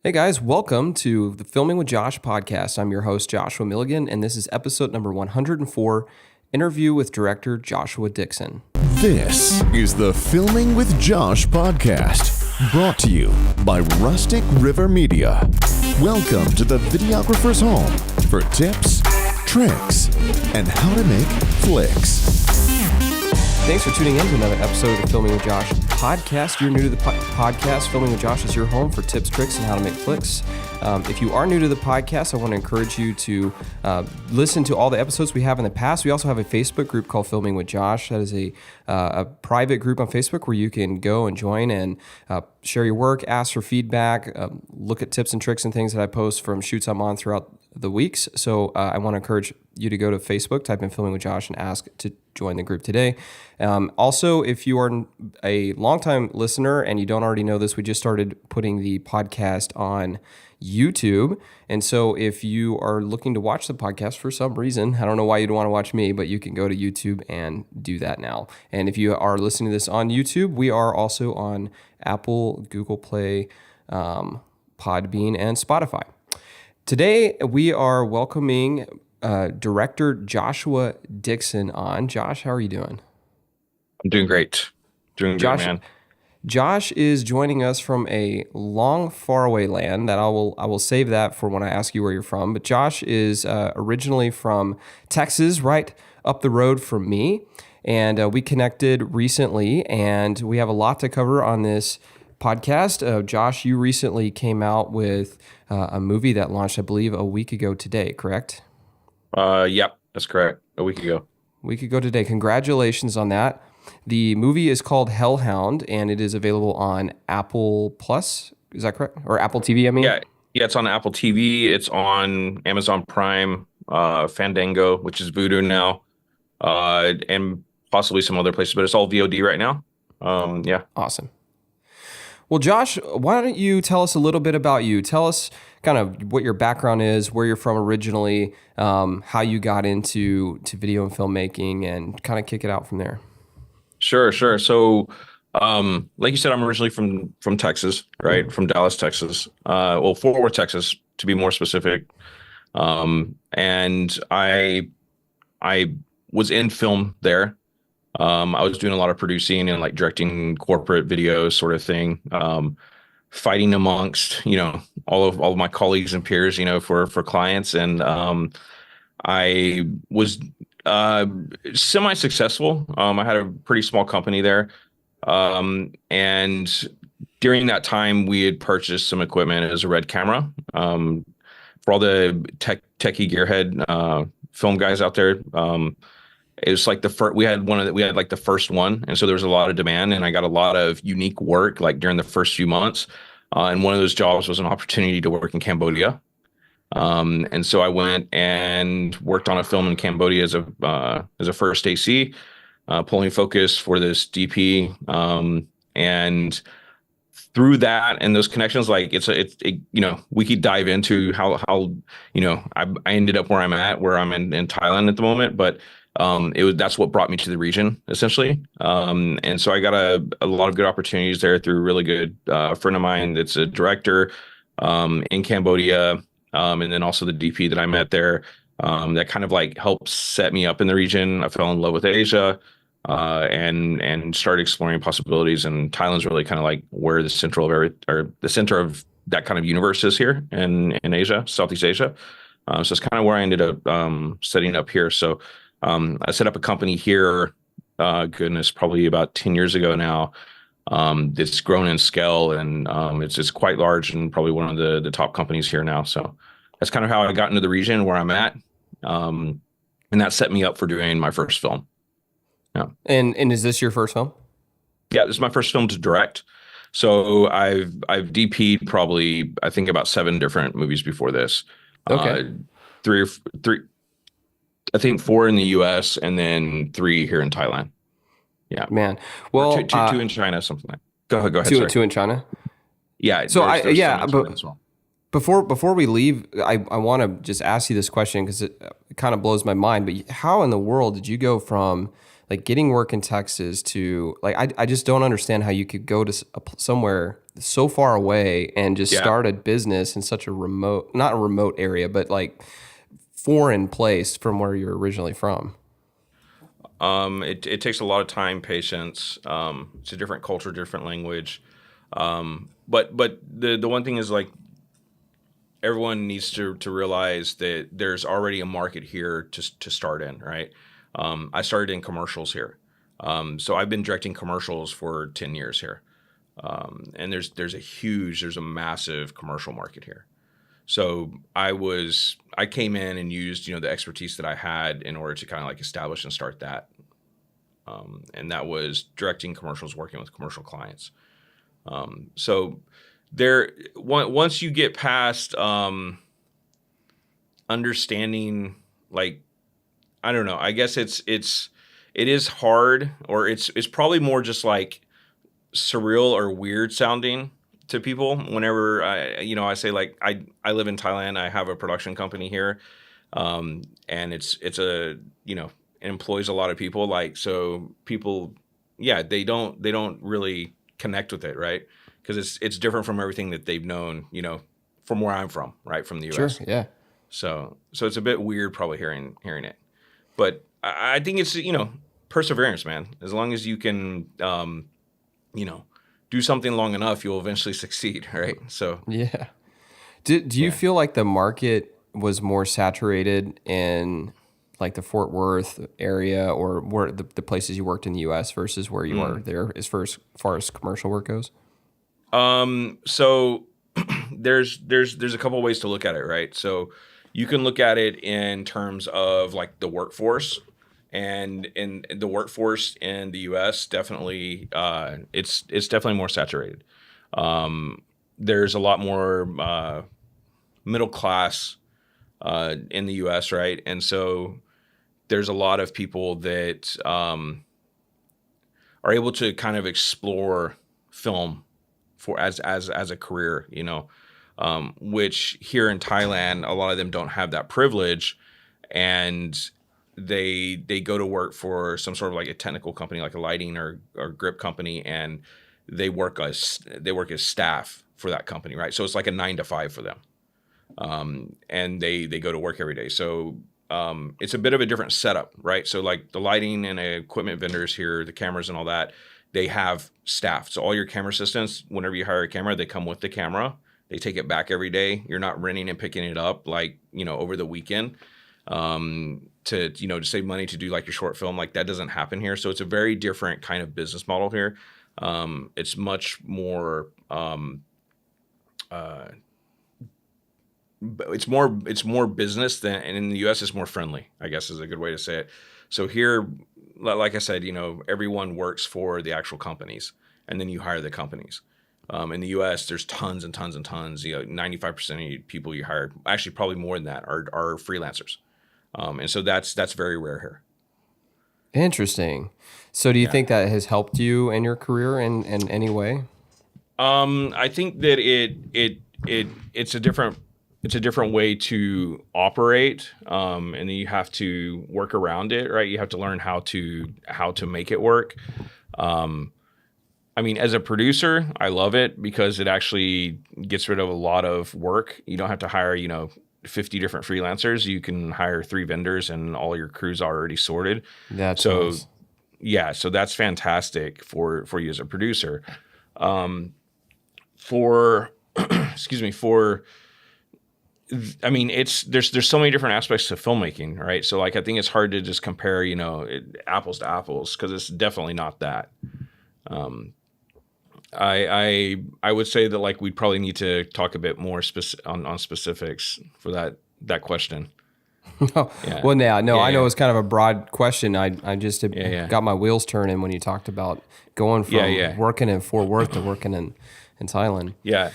Hey guys, welcome to the Filming with Josh podcast. I'm your host, Joshua Milligan, and this is episode number 104, interview with director Joshua Dixon. This is the Filming with Josh podcast, brought to you by Rustic River Media. Welcome to the videographer's home for tips, tricks, and how to make flicks. Thanks for tuning in to another episode of the Filming with Josh podcast. You're new to the podcast. Filming with Josh is your home for tips, tricks, and how to make flicks. If you are new to the podcast, I want to encourage you to listen to all the episodes we have in the past. We also have a Facebook group called Filming with Josh. That is a private group on Facebook where you can go and join and share your work, ask for feedback, look at tips and tricks and things that I post from shoots I'm on throughout the weeks. So I want to encourage you to go to Facebook, type in Filming with Josh, and ask to join the group today. Also, if you are a longtime listener and you don't already know this, we just started putting the podcast on YouTube. And so if you are looking to watch the podcast for some reason, I don't know why you'd want to watch me, but you can go to YouTube and do that now. And if you are listening to this on YouTube, we are also on Apple, Google Play, Podbean, and Spotify. Today, we are welcoming director Joshua Dixon on. Josh, how are you doing? I'm doing great. Doing good, man. Josh is joining us from a long, faraway land that I will save that for when I ask you where you're from. But Josh is originally from Texas, right up the road from me. And we connected recently, and we have a lot to cover on this podcast. Josh, you recently came out with a movie that launched, I believe, a week ago today, correct? Yep, that's correct. A week ago. Today. Congratulations on that. The movie is called Hellhound, and it is available on Apple Plus. Is that correct? Or Apple TV, I mean? Yeah, it's on Apple TV. It's on Amazon Prime, Fandango, which is Vudu now, and possibly some other places, but it's all VOD right now. Yeah. Awesome. Well, Josh, why don't you tell us a little bit about you? Tell us kind of what your background is, where you're from originally, how you got into video and filmmaking, and kind of kick it out from there. Sure. So, like you said, I'm originally from Texas, right? From Dallas, Texas. Fort Worth, Texas, to be more specific. And I was in film there. I was doing a lot of producing and like directing corporate videos, sort of thing. Fighting amongst, all of my colleagues and peers, for clients. And I was semi-successful. I had a pretty small company there. And during that time, we had purchased some equipment as a Red camera. For all the techie gearhead film guys out there, it was like we had like the first one. And so there was a lot of demand, and I got a lot of unique work like during the first few months. And one of those jobs was an opportunity to work in Cambodia. And so I went and worked on a film in Cambodia as a first AC, pulling focus for this DP. And through that and those connections, like we could dive into how I ended up where I'm in Thailand at the moment, but that's what brought me to the region essentially. And so I got a lot of good opportunities there through a really good friend of mine that's a director in Cambodia. And then also the DP that I met there, that kind of like helped set me up in the region. I fell in love with Asia, and started exploring possibilities. And Thailand's really kind of like where the center of that kind of universe is here in Asia, Southeast Asia. So it's kind of where I ended up setting up here. So I set up a company here, probably about 10 years ago now. It's grown in scale, and it's quite large, and probably one of the top companies here now. So that's kind of how I got into the region where I'm at, and that set me up for doing my first film. Yeah. And is this your first film? Yeah, this is my first film to direct. So I've DP'd probably, I think, about 7 different movies before this. Okay. Three, I think 4 in the U.S. and then 3 here in Thailand. Yeah, man. Well, two in China, something like that. Go ahead. Two in China. Yeah. So before we leave, I want to just ask you this question because it kind of blows my mind. But how in the world did you go from like getting work in Texas to like, I just don't understand how you could go to somewhere so far away and just start a business in such a remote, not a remote area, but like foreign place from where you're originally from. It takes a lot of time, patience. It's a different culture, different language. But the one thing is like everyone needs to realize that there's already a market here to start in, right? I started in commercials here. So I've been directing commercials for 10 years here. And there's a massive commercial market here. So I came in and used, the expertise that I had in order to kind of like establish and start that. And that was directing commercials, working with commercial clients. So once you get past understanding, like, I don't know, I guess it is hard, or it's probably more just like surreal or weird sounding to people whenever I say like I live in Thailand. I have a production company here, and it's a it employs a lot of people. Like, so people, they don't really connect with it, right? Because it's different from everything that they've known, from where I'm from, right, from the U.S. Sure, yeah. So it's a bit weird probably hearing it, but I think it's perseverance, man. As long as you can do something long enough, you'll eventually succeed, right? So yeah. Do you feel like the market was more saturated in like the Fort Worth area, or where the places you worked in the U.S. versus where you are there as far as commercial work goes? So there's a couple of ways to look at it, right? So you can look at it in terms of like the workforce. And in the workforce in the U.S., definitely, it's definitely more saturated. There's a lot more middle class in the U.S., right? And so there's a lot of people that are able to kind of explore film as a career, which here in Thailand, a lot of them don't have that privilege, and they go to work for some sort of like a technical company, like a lighting or grip company, and they work as staff for that company, right? So it's like a 9 to 5 for them, and they go to work every day. So it's a bit of a different setup, right? So like the lighting and equipment vendors here, the cameras and all that, they have staff. So all your camera assistants, whenever you hire a camera, they come with the camera. They take it back every day. You're not renting and picking it up like over the weekend. To save money to do like your short film, like that doesn't happen here. So it's a very different kind of business model here. It's much more, it's more business than, and in the US it's more friendly, I guess is a good way to say it. So here, like I said, everyone works for the actual companies, and then you hire the companies. In the US, there's tons and tons and tons, 95% of people you hire, actually probably more than that, are freelancers. And so that's very rare here. Interesting. So do you think that has helped you in your career in any way? I think that it's a different way to operate, and then you have to work around it, right? You have to learn how to make it work. I mean, as a producer, I love it because it actually gets rid of a lot of work. You don't have to hire, 50 different freelancers. You can hire 3 vendors and all your crews are already sorted. That's so nice. Yeah, so that's fantastic for you as a producer. I mean, there's so many different aspects to filmmaking, right? So like I think it's hard to just compare, apples to apples, because it's definitely not that. I would say that like we'd probably need to talk a bit more on specifics for that question. Yeah. Well, I know it's kind of a broad question. I just got my wheels turning when you talked about going from working in Fort Worth to working in Thailand. Yeah.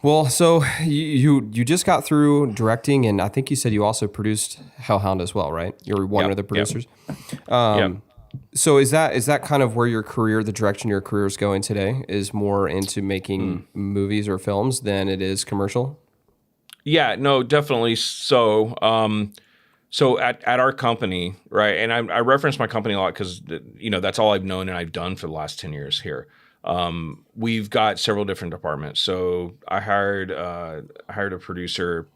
Well, so you just got through directing, and I think you said you also produced Hellhound as well, right? You're one of the producers. So is that kind of where the direction your career is going today? Is more into making movies or films than it is commercial? Yeah, no, definitely. So So at our company, right, and I reference my company a lot because that's all I've known and I've done for the last 10 years here. We've got several different departments. So I hired a producer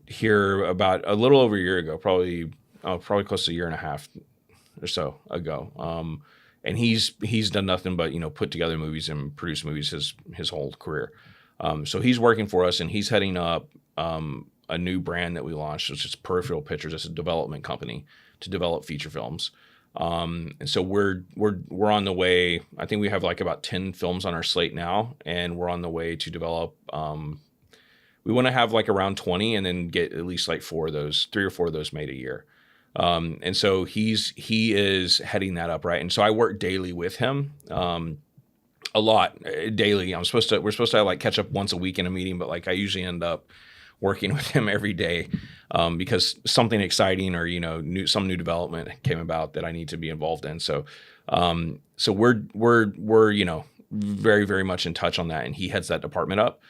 here about a little over a year ago, probably close to a year and a half or so ago. And he's done nothing but put together movies and produce movies his whole career. So he's working for us, and he's heading up a new brand that we launched, which is Peripheral Pictures. It's a development company to develop feature films. And so we're on the way. I think we have like about 10 films on our slate now, and we're on the way to develop. We want to have like around 20, and then get at least like 3 or 4 of those made a year. And so he is heading that up, right? And so I work daily with him. A lot daily. We're supposed to like catch up once a week in a meeting, but like I usually end up working with him every day because something exciting or some new development came about that I need to be involved in. So we're very, very much in touch on that, and he heads that department up.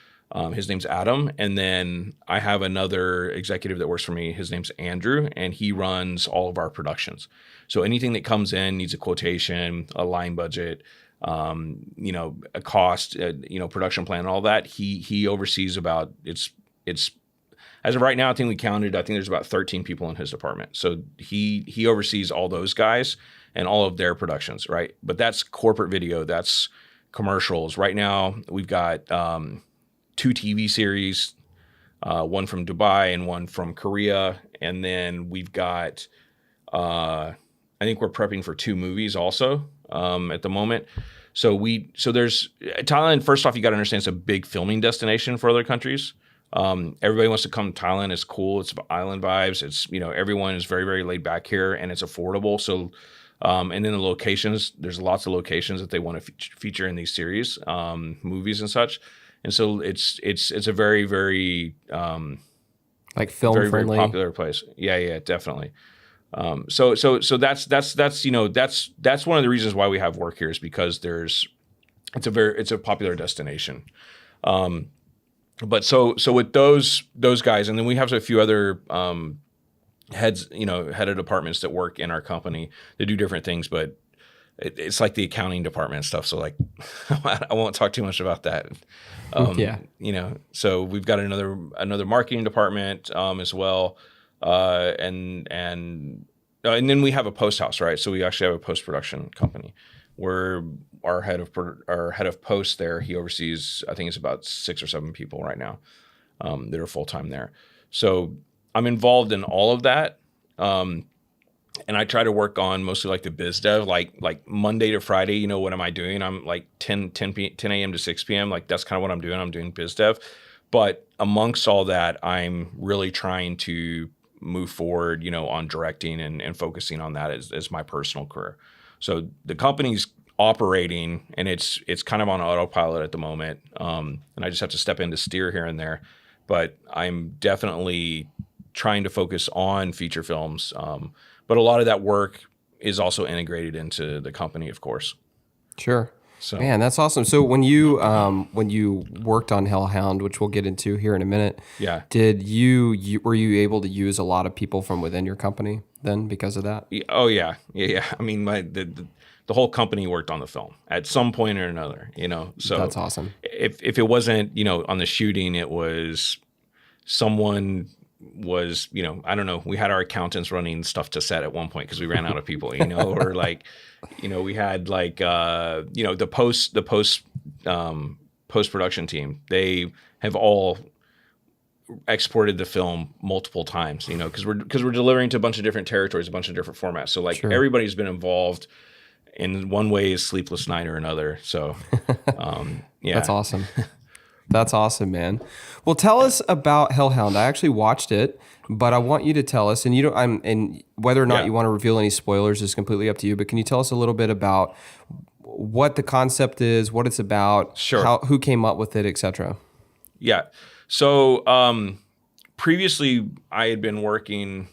His name's Adam, and then I have another executive that works for me. His name's Andrew, and he runs all of our productions. So anything that comes in needs a quotation, a line budget, a cost, production plan, all that. He oversees about it's as of right now, I think there's about 13 people in his department. So he oversees all those guys and all of their productions, right? But that's corporate video, that's commercials. Right now, we've got 2 TV series, one from Dubai and one from Korea, and then we've got I think we're prepping for 2 movies also at the moment. So there's Thailand. First off, you got to understand it's a big filming destination for other countries. Everybody wants to come to Thailand. It's cool. It's island vibes. It's everyone is very, very laid back here, and it's affordable. So, and then the locations. There's lots of locations that they want to feature in these series, movies and such. And so it's a very, very like film very, friendly, very popular place. Yeah, definitely. So that's one of the reasons why we have work here is because it's a popular destination. But so with those guys, and then we have a few other head of departments that work in our company that do different things, but it's like the accounting department and stuff. So like, I won't talk too much about that. So we've got another marketing department as well. And then we have a post house, right? So we actually have a post-production company where our head of post there, he oversees, I think it's about 6 or 7 people right now that are full-time there. So I'm involved in all of that. And I try to work on mostly like the biz dev, like Monday to Friday, what am I doing? I'm like 10 a.m. to 6 p.m. Like that's kind of what I'm doing. I'm doing biz dev. But amongst all that, I'm really trying to move forward, on directing and focusing on that as my personal career. So the company's operating and it's kind of on autopilot at the moment. And I just have to step in to steer here and there. But I'm definitely trying to focus on feature films. But a lot of that work is also integrated into the company, of course. Sure. So, man, that's awesome. So when you worked on Hellhound, which we'll get into here in a minute, yeah, were you able to use a lot of people from within your company then because of that? Oh yeah. I mean, the whole company worked on the film at some point or another. So that's awesome. If it wasn't on the shooting, it was someone was I don't know. We had our accountants running stuff to set at one point because we ran out of people. Or like. We had like the post-production team. They have all exported the film multiple times, because we're delivering to a bunch of different territories, a bunch of different formats. So like sure. Everybody's been involved in one way is sleepless night or another. So yeah. That's awesome. That's awesome, man. Well, tell us about Hellhound. I actually watched it, but I want you to tell us, and and whether or not you want to reveal any spoilers is completely up to you. But can you tell us a little bit about what the concept is, what it's about, sure, who came up with it, etc.? Yeah. So previously, I had been working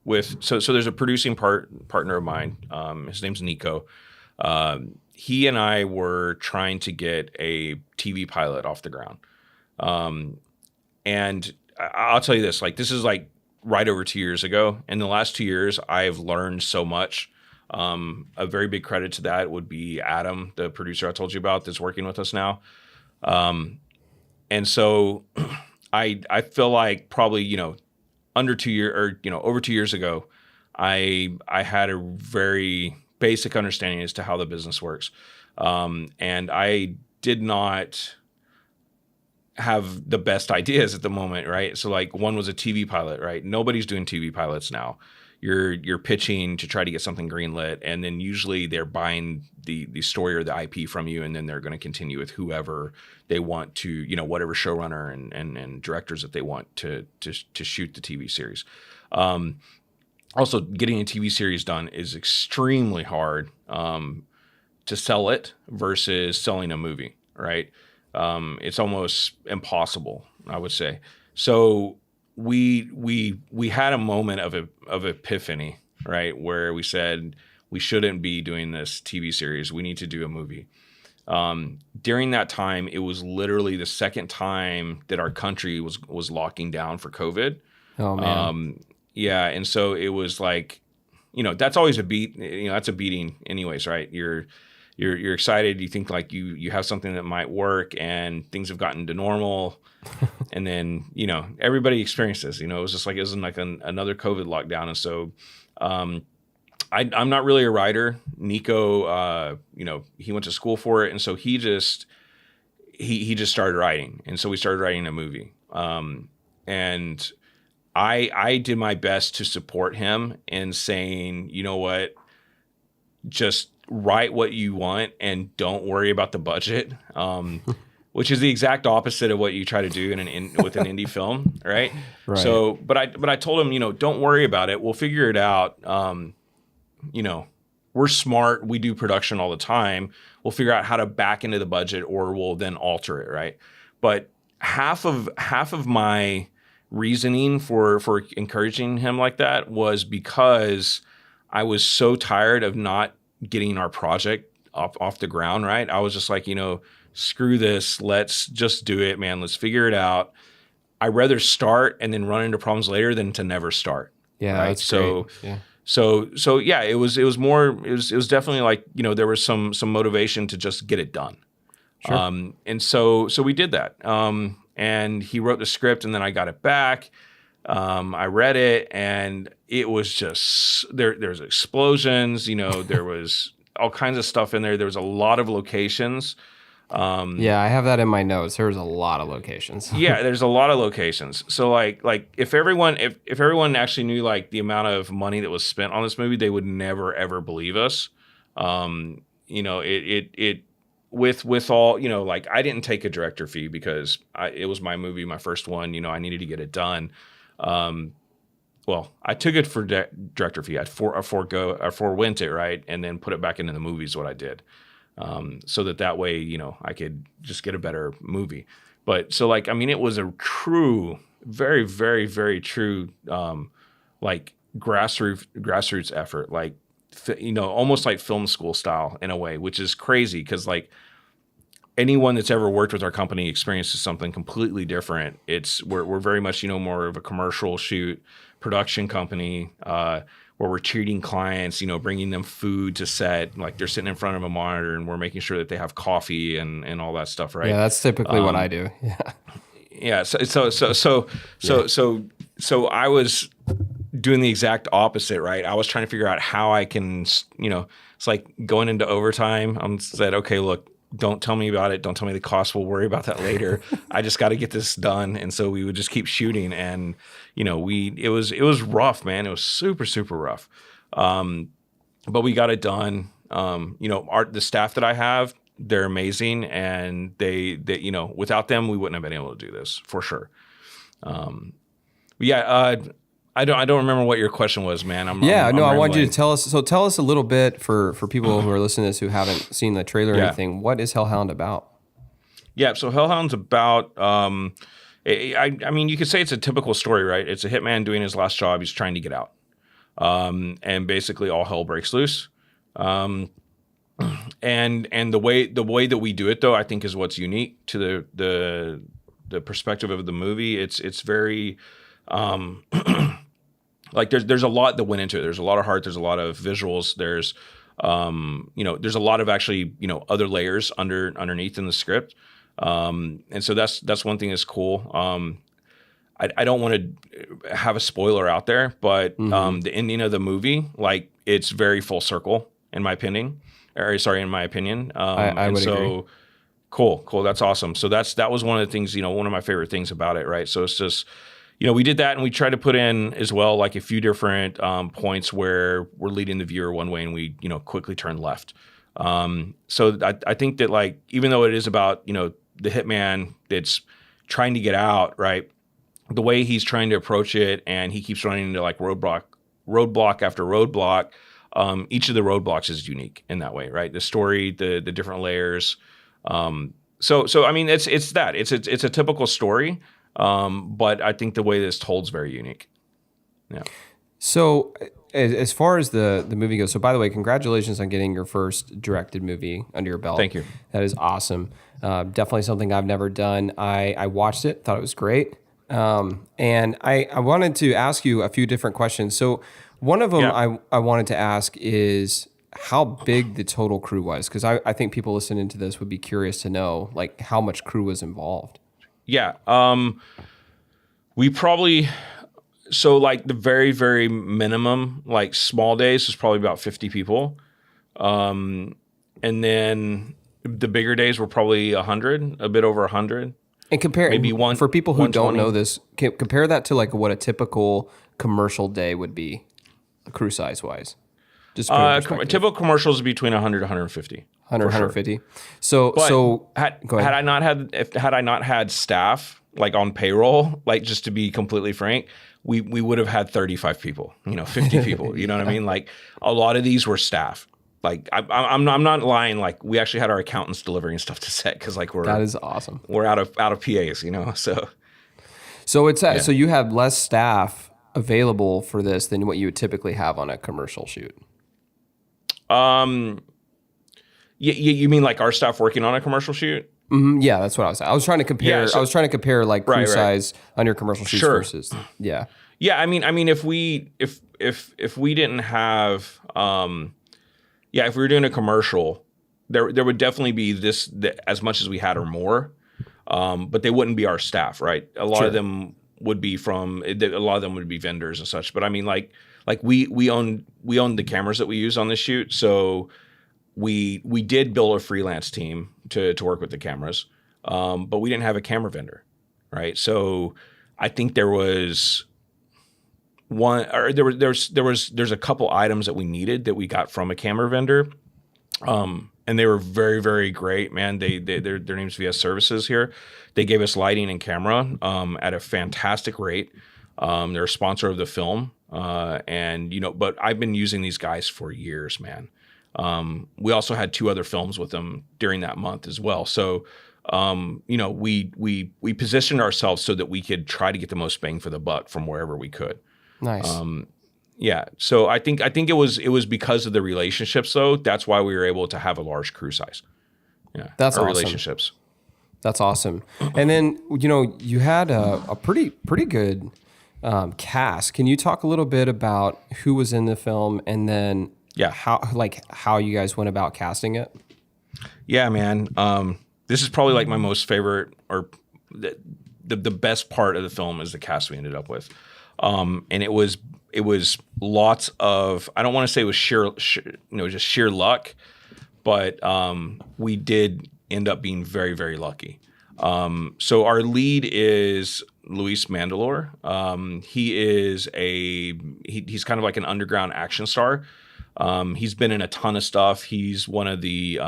with so there's a producing partner of mine. His name's Nico. He and I were trying to get a TV pilot off the ground. And I'll tell you this, like, this is like right over 2 years ago. In the last 2 years, I've learned so much. A very big credit to that would be Adam, the producer I told you about, that's working with us now. And so I feel like probably, under 2 year or, over 2 years ago, I had a very basic understanding as to how the business works. And I did not have the best ideas at the moment, right? So like one was a TV pilot, right? Nobody's doing TV pilots now. You're pitching to try to get something greenlit, and then usually they're buying the story or the IP from you, and then they're going to continue with whoever they want to, whatever showrunner and directors that they want to shoot the TV series. Also, getting a TV series done is extremely hard to sell it versus selling a movie, right? It's almost impossible, I would say. So we had a moment of epiphany, right, where we said we shouldn't be doing this TV series. We need to do a movie. During that time, it was literally the second time that our country was locking down for COVID. Oh man. Yeah, and so it was like, that's always a beat. That's a beating, anyways, right? You're excited. You think like you have something that might work, and things have gotten to normal, and then everybody experienced this. It was just like it was like another COVID lockdown, and so I'm not really a writer. Nico, he went to school for it, and so he just started writing, and so we started writing a movie, and I did my best to support him in saying, you know what, just write what you want and don't worry about the budget, which is the exact opposite of what you try to do with an indie film, right? Right. So, but I told him, don't worry about it. We'll figure it out. We're smart. We do production all the time. We'll figure out how to back into the budget, or we'll then alter it, right? But half of my reasoning for encouraging him like that was because I was so tired of not getting our project off the ground, right? I was just like, screw this. Let's just do it, man. Let's figure it out. I'd rather start and then run into problems later than to never start. Yeah, right? that's so great. Yeah. So yeah, it was definitely like, there was some motivation to just get it done. Sure. And so we did that. And he wrote the script, and then I got it back. I read it, and it was just there's explosions, there was all kinds of stuff in there. There was a lot of locations. Yeah, I have that in my notes. There was a lot of locations. Yeah, there's a lot of locations. So like if everyone actually knew like the amount of money that was spent on this movie, they would never ever believe us. It with all, like I didn't take a director fee because it was my movie, my first one, I needed to get it done. Well, I took it for director fee. I'd forewent it, right, and then put it back into the movie is what I did, so that way, I could just get a better movie. But so like, I mean, it was a true, very, very, very true, like grassroots effort, like almost like film school style in a way, which is crazy because like anyone that's ever worked with our company experiences something completely different. We're very much, more of a commercial shoot production company, where we're treating clients, bringing them food to set, like they're sitting in front of a monitor and we're making sure that they have coffee and all that stuff. Right. Yeah. That's typically what I do. Yeah. Yeah. So I was doing the exact opposite, right? I was trying to figure out how I can, it's like going into overtime. I said, okay, look, don't tell me about it. Don't tell me the cost. We'll worry about that later. I just got to get this done. And so we would just keep shooting. And, it was rough, man. It was super, super rough. But we got it done. The staff that I have, they're amazing. And they without them, we wouldn't have been able to do this for sure. I don't remember what your question was, man. I want you to tell us. So tell us a little bit for people who are listening to this who haven't seen the trailer or anything. What is Hellhound about? Yeah, so Hellhound's about. I mean, you could say it's a typical story, right? It's a hitman doing his last job. He's trying to get out, and basically all hell breaks loose. And the way that we do it, though, I think is what's unique to the perspective of the movie. It's very like there's a lot that went into it. There's a lot of heart. There's a lot of visuals. There's there's a lot of actually other layers underneath in the script. And so that's one thing that's cool. I don't want to have a spoiler out there, but the ending of the movie, like it's very full circle in my opinion. In my opinion. I would agree. Cool. That's awesome. So that was one of the things, one of my favorite things about it, right? So it's just, we did that, and we tried to put in as well, like a few different points where we're leading the viewer one way and we, quickly turn left. So I think that, like, even though it is about, the hitman that's trying to get out, right? The way he's trying to approach it, and he keeps running into like roadblock after roadblock. Each of the roadblocks is unique in that way, right? The story, the different layers. So I mean, it's a typical story, but I think the way this told's very unique. Yeah. So as far as the movie goes, so by the way, congratulations on getting your first directed movie under your belt. Thank you. That is awesome. Definitely something I've never done. I watched it, thought it was great. And I wanted to ask you a few different questions. So one of them I wanted to ask is how big the total crew was, because I think people listening to this would be curious to know, like, how much crew was involved. Yeah. We probably, so like the very, very minimum, like small days was probably about 50 people. And then the bigger days were probably 100, a bit over 100. And compare, maybe for people who don't 120. know this, compare that to like what a typical commercial day would be, crew size wise. Just typical commercials between 100 to 150. 100, for sure. 150. So go ahead. Had I not had staff like on payroll, like, just to be completely frank, we would have had 35 people, 50 people. You know what I mean? Like, a lot of these were staff. Like, I'm not lying. Like, we actually had our accountants delivering stuff to set, because like that is awesome. We're out of PAs, So it's so you have less staff available for this than what you would typically have on a commercial shoot. You mean like our staff working on a commercial shoot? Mm-hmm. Yeah, that's what I was saying. I was trying to compare. Yeah, so, I was trying to compare like crew size on your commercial shoots Sure. versus Yeah, I mean, if we didn't have, if we were doing a commercial, there would definitely be as much as we had or more, but they wouldn't be our staff, right? A lot of them would be vendors and such. But I mean, like we own the cameras that we use on this shoot, so we did build a freelance team to work with the cameras, but we didn't have a camera vendor, right? So I think there's a couple items that we needed that we got from a camera vendor, and they were very, very great, man. Their name's VS Services here. They gave us lighting and camera at a fantastic rate. They're a sponsor of the film, but I've been using these guys for years, man. We also had 2 other films with them during that month as well. So, we positioned ourselves so that we could try to get the most bang for the buck from wherever we could. Nice. So I think it was because of the relationships, though. That's why we were able to have a large crew size. Yeah, that's awesome. Relationships. That's awesome. And then you had a pretty good cast. Can you talk a little bit about who was in the film, and then how you guys went about casting it? Yeah, man. This is probably like my most favorite, or the best part of the film is the cast we ended up with. And it was lots of, I don't want to say it was just sheer luck, but we did end up being very, very lucky. So our lead is Luis Mandalore. He's kind of like an underground action star. He's been in a ton of stuff. He's one of the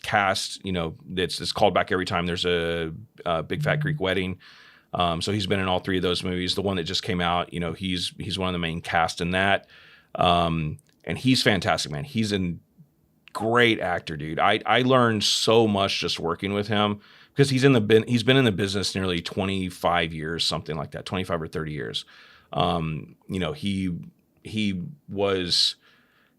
cast, that's called back every time there's a Big Fat Greek Wedding. So he's been in all 3 of those movies. The one that just came out, he's one of the main cast in that. And he's fantastic, man. He's a great actor, dude. I learned so much just working with him, because he's been in the business nearly 25 years, something like that, 25 or 30 years.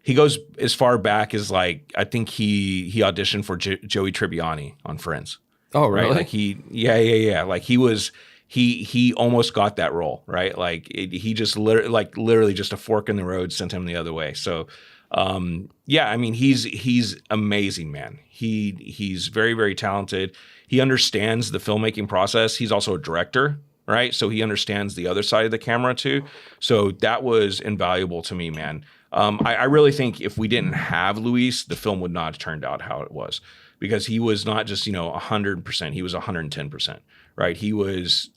He goes as far back as, like, I think he auditioned for Joey Tribbiani on Friends. Oh, right? really? Like yeah. Like he almost got that role, right? Like he just literally just a fork in the road sent him the other way. So, yeah, I mean, he's amazing, man. He's very, very talented. He understands the filmmaking process. He's also a director, right? So he understands the other side of the camera too. So that was invaluable to me, man. I really think if we didn't have Luis, the film would not have turned out how it was, because he was not just 100%. He was 110%. Right? He was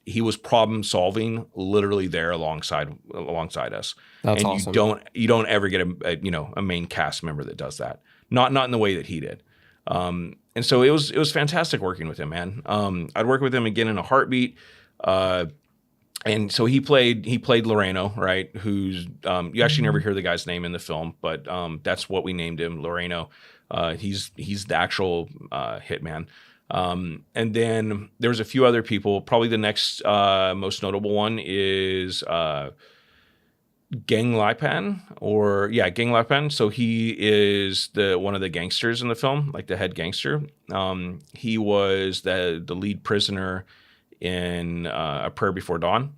problem solving literally there alongside us. That's and awesome. You don't ever get a main cast member that does that. Not in the way that he did. And so it was fantastic working with him, man. I'd work with him again in a heartbeat. And so he played Loreno, right? Who's you actually never hear the guy's name in the film, but that's what we named him, Loreno. He's the actual hitman. And then there's a few other people. Probably the next most notable one is Gang Lipan, Gang Lipan. So he is one of the gangsters in the film, like the head gangster. He was the lead prisoner in A Prayer Before Dawn.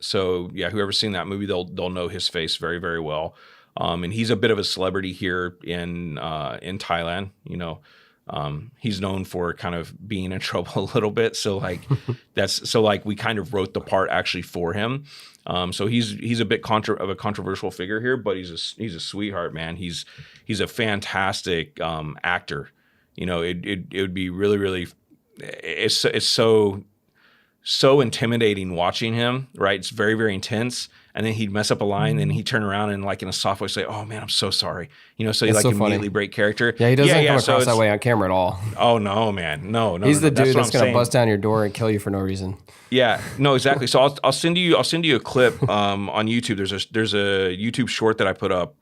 So yeah, whoever's seen that movie, they'll know his face very, very well. And he's a bit of a celebrity here in Thailand. He's known for kind of being in trouble a little bit. So we kind of wrote the part actually for him. So he's a bit of a controversial figure here, but he's a sweetheart, man. He's a fantastic actor. It would be really, really, it's so intimidating watching him, right? It's very, very intense. And then he'd mess up a line, and he'd turn around and like in a soft voice say, "Oh man, I'm so sorry." So he like immediately break character. Yeah, he doesn't come across that way on camera at all. Oh no, man, no. He's the dude that's gonna saying. bust down your door and kill you for no reason. Yeah, no, exactly. So I'll send you a clip on YouTube. There's a YouTube short that I put up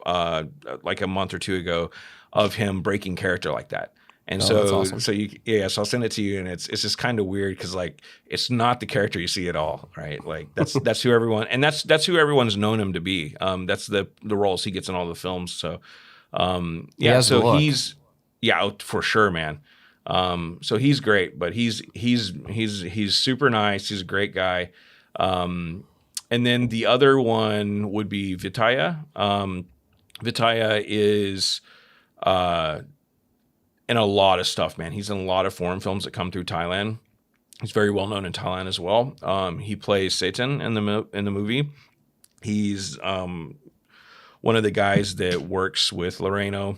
like a month or two ago of him breaking character like that. And that's awesome. So I'll send it to you, and it's just kind of weird because like it's not the character you see at all, right? Like that's who everyone's known him to be. That's the roles he gets in all the films. So he's for sure, man. So he's great, but he's super nice. He's a great guy. And then the other one would be Vitaya. Vitaya is in a lot of stuff, man. He's in a lot of foreign films that come through Thailand. He's very well known in Thailand as well. He plays Satan in the movie. He's one of the guys that works with Loreno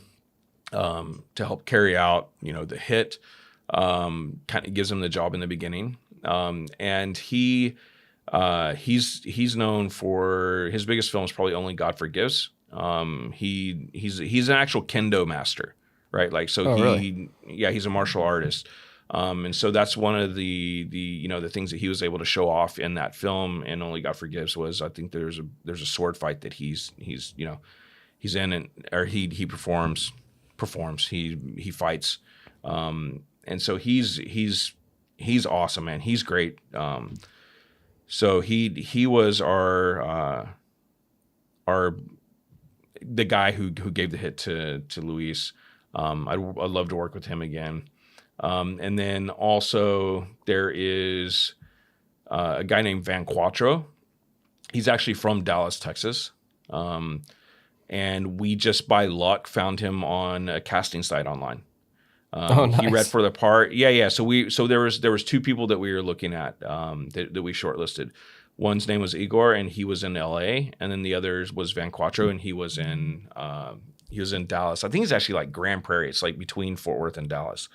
to help carry out, the hit. Kind of gives him the job in the beginning. And he's known for his biggest film is probably Only God Forgives. He's an actual kendo master. Right, like so really? He's a martial artist, and so that's one of the things that he was able to show off in that film. And Only God Forgives was, I think there's a sword fight that he's in, or he performs, he fights, and so he's awesome, man. He's great. So he was our the guy who gave the hit to Luis. I'd love to work with him again. And then also there is a guy named Van Quattro. He's actually from Dallas, Texas. And we just by luck found him on a casting site online. Nice. He read for the part. Yeah. So there was two people that we were looking at that we shortlisted. One's name was Igor, and he was in LA, and then the other was Van Quattro, and he was in Dallas. I think he's actually like Grand Prairie. It's like between Fort Worth and Dallas.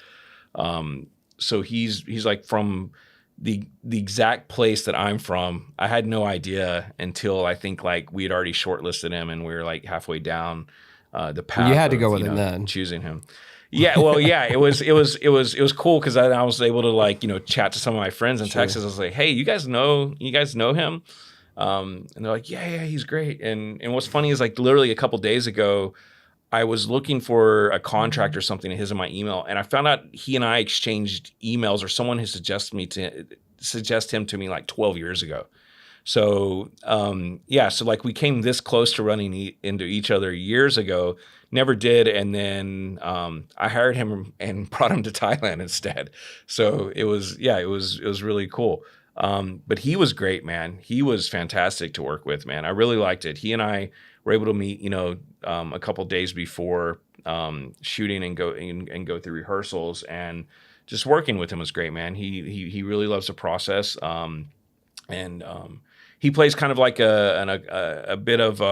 So he's like from the exact place that I'm from. I had no idea until I think like we had already shortlisted him, and we were like halfway down the path. You had to go with him then. Choosing him. Yeah, well, yeah, it was cool because I was able to like chat to some of my friends in Texas. I was like, hey, you guys know him? And they're like, yeah, he's great. And what's funny is like literally a couple days ago, I was looking for a contract or something of his in my email, and I found out he and I exchanged emails, or someone has suggested him to me like 12 years ago. So so like we came this close to running into each other years ago, never did, and then I hired him and brought him to Thailand instead. So it was really cool. But he was great, man. He was fantastic to work with, man. I really liked it. He and I were able to meet, a couple days before shooting and go through rehearsals, and just working with him was great, man. He really loves the process, and he plays kind of like a bit of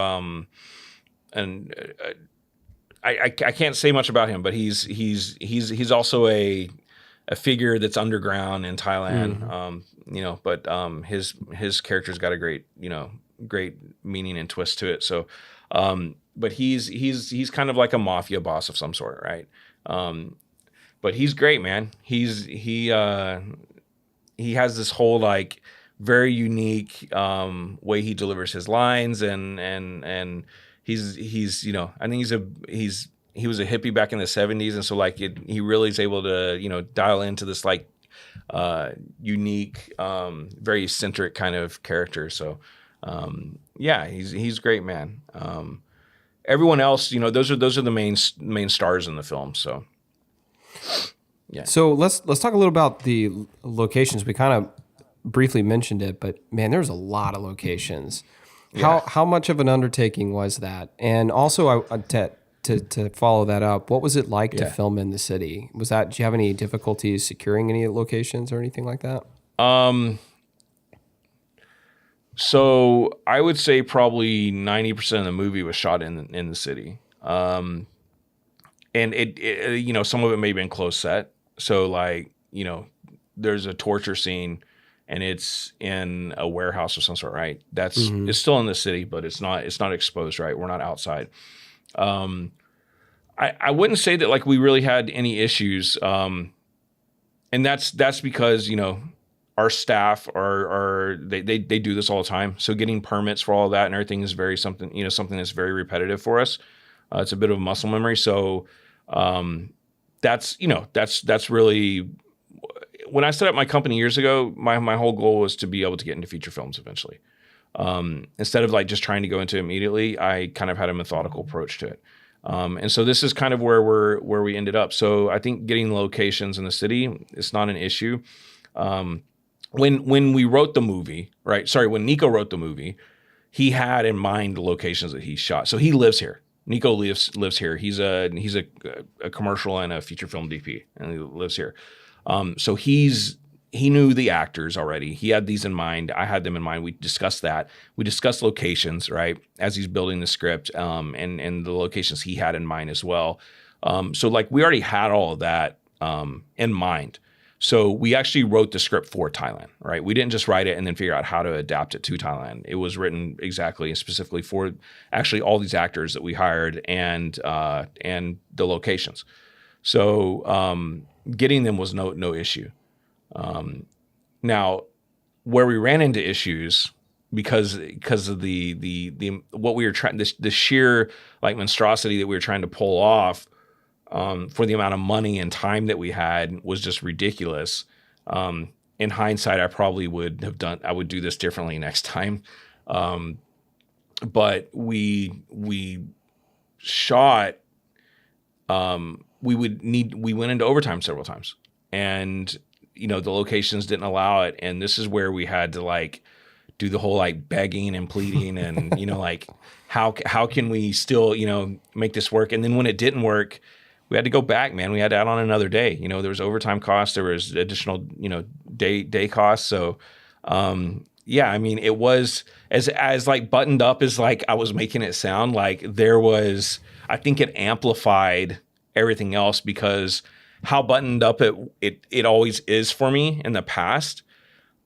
I can't say much about him, but he's also a figure that's underground in Thailand, but his character's got a great meaning and twist to it. So, but he's kind of like a mafia boss of some sort, right? But he's great, man. He has this whole like very unique way he delivers his lines, and he's I think he was a hippie back in the 70s, and so like he really is able to dial into this like unique, very eccentric kind of character. So he's great, man. Everyone else, those are the main stars in the film. So yeah. So let's talk a little about the locations. We kind of briefly mentioned it, but man, there's a lot of locations. Yeah. How much of an undertaking was that? And also, to follow that up, what was it like to film in the city? Did you have any difficulties securing any locations or anything like that? So I would say probably 90% of the movie was shot in the city. And it some of it may have been close set. So like, there's a torture scene and it's in a warehouse of some sort, right? It's still in the city, but it's not exposed, right? We're not outside. I wouldn't say that like we really had any issues. And that's because, our staff they do this all the time. So getting permits for all of that and everything is something that's very repetitive for us. It's a bit of a muscle memory. So, that's really, when I set up my company years ago, my whole goal was to be able to get into feature films eventually. Instead of like just trying to go into it immediately, I kind of had a methodical approach to it. And so this is kind of where we ended up. So I think getting locations in the city, it's not an issue. When we wrote the movie, when Nico wrote the movie, he had in mind the locations that he shot. So he lives here. Nico lives here. He's a commercial and a feature film DP, and he lives here. So he knew the actors already. He had these in mind. I had them in mind. We discussed that. We discussed locations, right, as he's building the script, and the locations he had in mind as well. So like we already had all of that in mind. So we actually wrote the script for Thailand, right? We didn't just write it and then figure out how to adapt it to Thailand. It was written exactly and specifically for actually all these actors that we hired and the locations. So getting them was no issue. Now, where we ran into issues because of the what we were trying, the sheer like monstrosity that we were trying to pull off. For the amount of money and time that we had was just ridiculous. In hindsight, I probably would do this differently next time. But we shot, we went into overtime several times, and, the locations didn't allow it. And this is where we had to like do the whole like begging and pleading and, like how can we still, make this work? And then when it didn't work, we had to go back, man. We had to add on another day. There was overtime costs. There was additional, day costs. So, it was as like buttoned up as like I was making it sound. Like I think it amplified everything else because how buttoned up it always is for me in the past.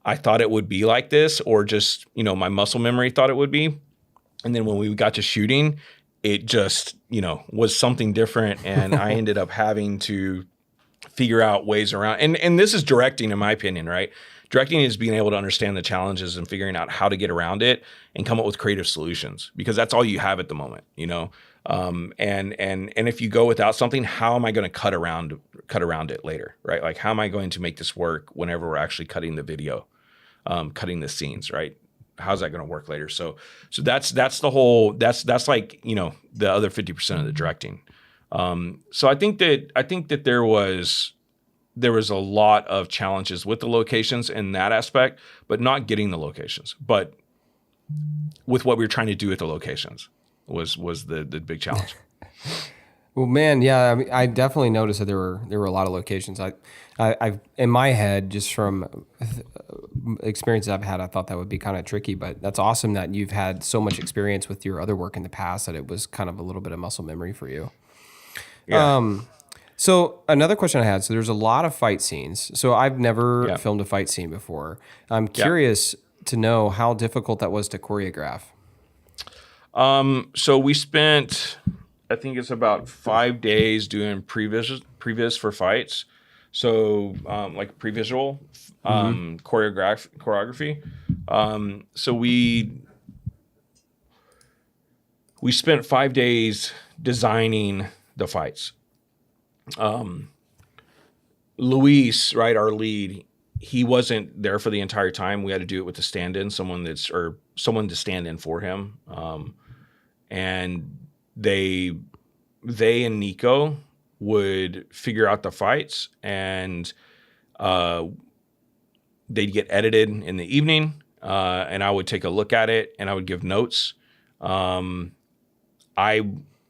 I thought it would be like this, or just, my muscle memory thought it would be. And then when we got to shooting, it just, was something different. And I ended up having to figure out ways around. And this is directing, in my opinion, right? Directing is being able to understand the challenges and figuring out how to get around it and come up with creative solutions, because that's all you have at the moment, and if you go without something, how am I going to cut around it later, right? Like, how am I going to make this work whenever we're actually cutting the video, cutting the scenes, right? how's that going to work later? So that's that's like, the other 50% of the directing. So I think that there was a lot of challenges with the locations in that aspect, but not getting the locations, but with what we were trying to do with the locations was the big challenge. Well, man, yeah, I mean, I definitely noticed that there were a lot of locations. I in my head, just from experiences I've had, I thought that would be kind of tricky, but that's awesome that you've had so much experience with your other work in the past that it was kind of a little bit of muscle memory for you. Yeah. So another question I had, so there's a lot of fight scenes. So I've never filmed a fight scene before. I'm curious to know how difficult that was to choreograph. So we spent, I think it's about 5 days doing previs for fights. So like pre-visual choreography. So we spent 5 days designing the fights. Luis, right, our lead, he wasn't there for the entire time. We had to do it with the stand-in, someone to stand in for him. And they and Nico would figure out the fights, and they'd get edited in the evening, and I would take a look at it, and I would give notes. I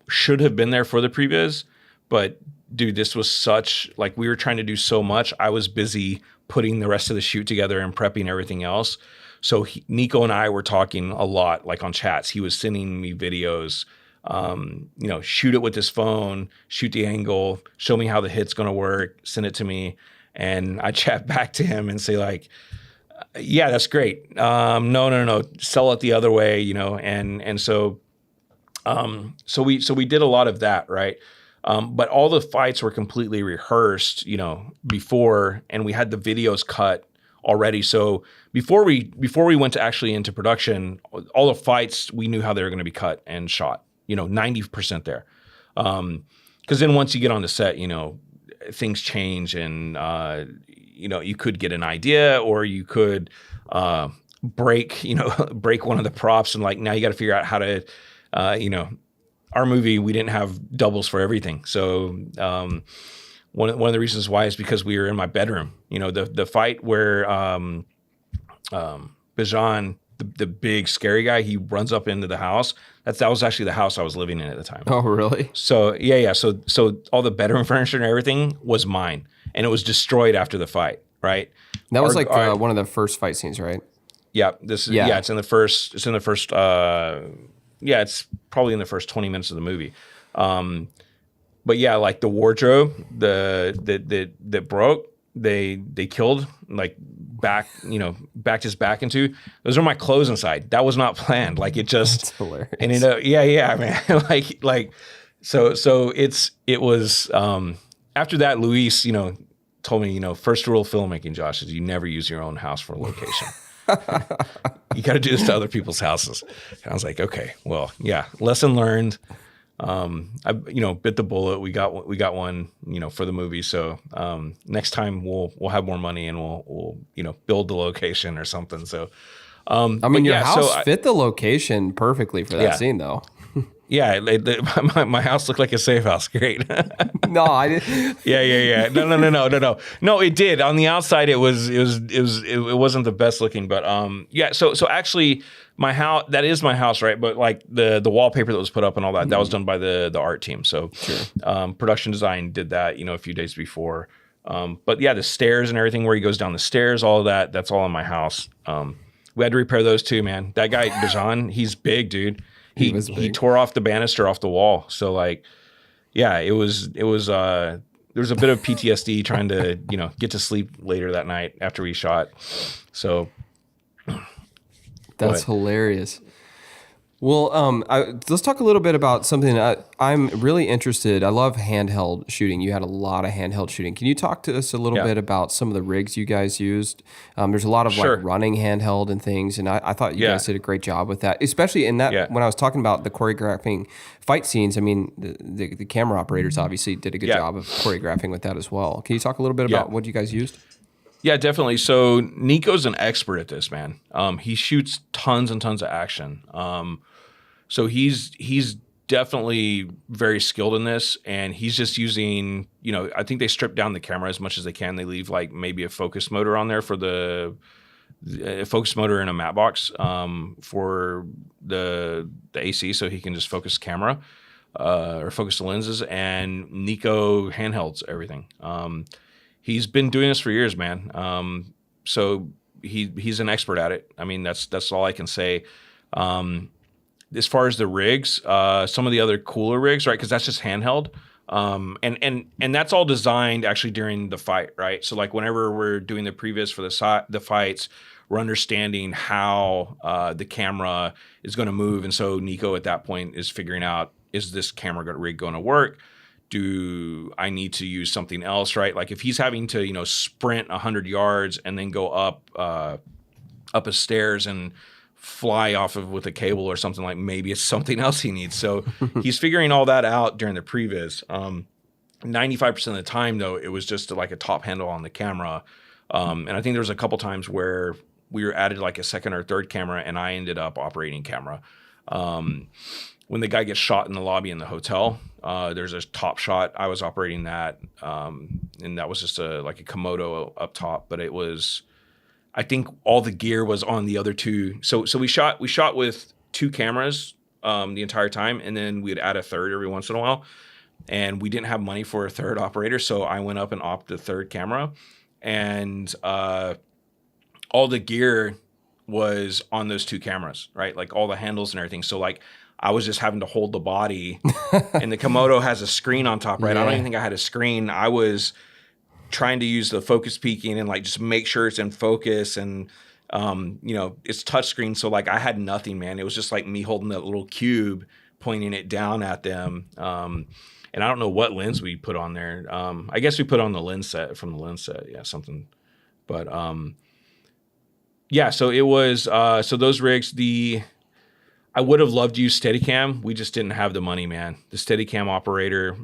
should have been there for the previs, but dude, this was such, like, we were trying to do so much. I was busy putting the rest of the shoot together and prepping everything else. So Nico and I were talking a lot, like on chats. He was sending me videos, shoot it with his phone, shoot the angle, show me how the hit's going to work, send it to me. And I chat back to him and say like, yeah, that's great. No, sell it the other way, and so we did a lot of that, right? But all the fights were completely rehearsed, before, and we had the videos cut already. So before we went to actually into production, all the fights, we knew how they were going to be cut and shot, 90% there. Because then once you get on the set, things change, and you could get an idea, or you could break one of the props, and like now you got to figure out how to, our movie, we didn't have doubles for everything. So one of the reasons why is because we were in my bedroom. The fight where Bijan, the big scary guy, he runs up into the house. That was actually the house I was living in at the time. Oh, really? So yeah. So all the bedroom furniture and everything was mine, and it was destroyed after the fight. Right. That was one of the first fight scenes, right? Yeah. It's in the first. It's probably in the first 20 minutes of the movie. But yeah, like the wardrobe, that broke, they killed, like backed his back into. Those are my clothes inside. That was not planned. Like it just. That's hilarious. And yeah, man. so it was. After that, Luis, told me, first rule of filmmaking, Josh, is you never use your own house for a location. You got to do this to other people's houses. And I was like, okay, well, yeah, lesson learned. I bit the bullet. We got one, for the movie. So next time we'll have more money, and we'll build the location or something. So your house fit the location perfectly for that scene, though. Yeah, my house looked like a safe house. Great. No, I didn't. Yeah. No, it did. On the outside, it wasn't the best looking, but yeah. So actually, my house, that is my house, right? But like the wallpaper that was put up and all that, that was done by the art team. So production design did that, a few days before. But yeah, the stairs and everything where he goes down the stairs, all of that, that's all in my house. We had to repair those too, man. That guy Bijan, he's big, dude. He tore off the banister off the wall. So like, yeah, it was there was a bit of PTSD trying to, get to sleep later that night after we shot. So that's hilarious. Well, let's talk a little bit about something I'm really interested. I love handheld shooting. You had a lot of handheld shooting. Can you talk to us a little bit about some of the rigs you guys used? There's a lot of like running handheld and things, and I thought you guys did a great job with that, especially in that when I was talking about the choreographing fight scenes. I mean, the camera operators obviously did a good job of choreographing with that as well. Can you talk a little bit about what you guys used? Yeah, definitely. So Nico's an expert at this, man. He shoots tons and tons of action. So he's definitely very skilled in this, and he's just using, I think they strip down the camera as much as they can. They leave like maybe a focus motor on there for the focus motor in a matte box for the AC, so he can just focus camera or focus the lenses. And Nico handhelds everything. He's been doing this for years, man. So he's an expert at it. I mean, that's all I can say. As far as the rigs, some of the other cooler rigs, right? Because that's just handheld. And that's all designed actually during the fight, right? So like whenever we're doing the previs for the fights, we're understanding how the camera is going to move. And so Nico at that point is figuring out, is this camera rig going to work? Do I need to use something else, right? Like if he's having to, sprint 100 yards and then go up a stairs and fly off of with a cable or something, like maybe it's something else he needs. So he's figuring all that out during the previs. 95% of the time though, it was just like a top handle on the camera. And I think there was a couple times where we were added like a second or third camera and I ended up operating camera. When the guy gets shot in the lobby in the hotel, there's a top shot. I was operating that. And that was just like a Komodo up top, but it was, I think all the gear was on the other two. So we shot with two cameras the entire time, and then we'd add a third every once in a while. And we didn't have money for a third operator, so I went up and opted the third camera. And all the gear was on those two cameras, right? Like all the handles and everything. So like I was just having to hold the body, and the Komodo has a screen on top, right? Yeah. I don't even think I had a screen. I was trying to use the focus peaking and like just make sure it's in focus, and it's touchscreen, so like I had nothing, man. It was just like me holding that little cube, pointing it down at them. And I don't know what lens we put on there. I guess we put on the lens set from the lens set, yeah, something. But yeah, so it was so those rigs. I would have loved to use Steadicam. We just didn't have the money, man. The Steadicam operator,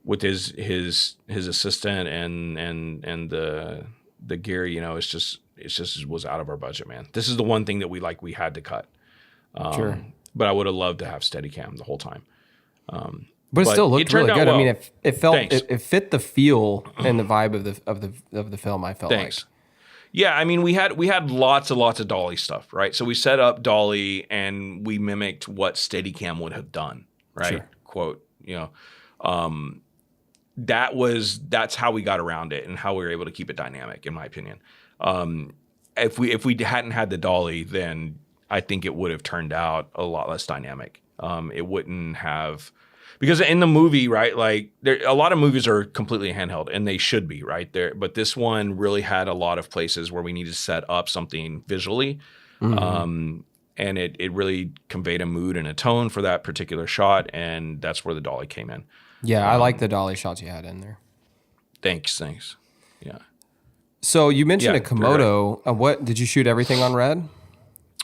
with his assistant and the gear, it's just was out of our budget, man. This is the one thing that we had to cut. Sure. But I would have loved to have Steadicam the whole time. But it still looked really good. Well. I mean, it felt it fit the feel and the vibe of the film. I felt like. Yeah, I mean, we had lots of dolly stuff, right? So we set up dolly and we mimicked what Steadicam would have done, right? Sure. Quote, that's how we got around it and how we were able to keep it dynamic, in my opinion. If we hadn't had the dolly, then I think it would have turned out a lot less dynamic. It wouldn't have, because in the movie, right, like a lot of movies are completely handheld, and they should be, right there. But this one really had a lot of places where we needed to set up something visually, and it really conveyed a mood and a tone for that particular shot, and that's where the dolly came in. Yeah, I like the dolly shots you had in there. Thanks. Yeah. So you mentioned a Komodo. What did you shoot everything on red?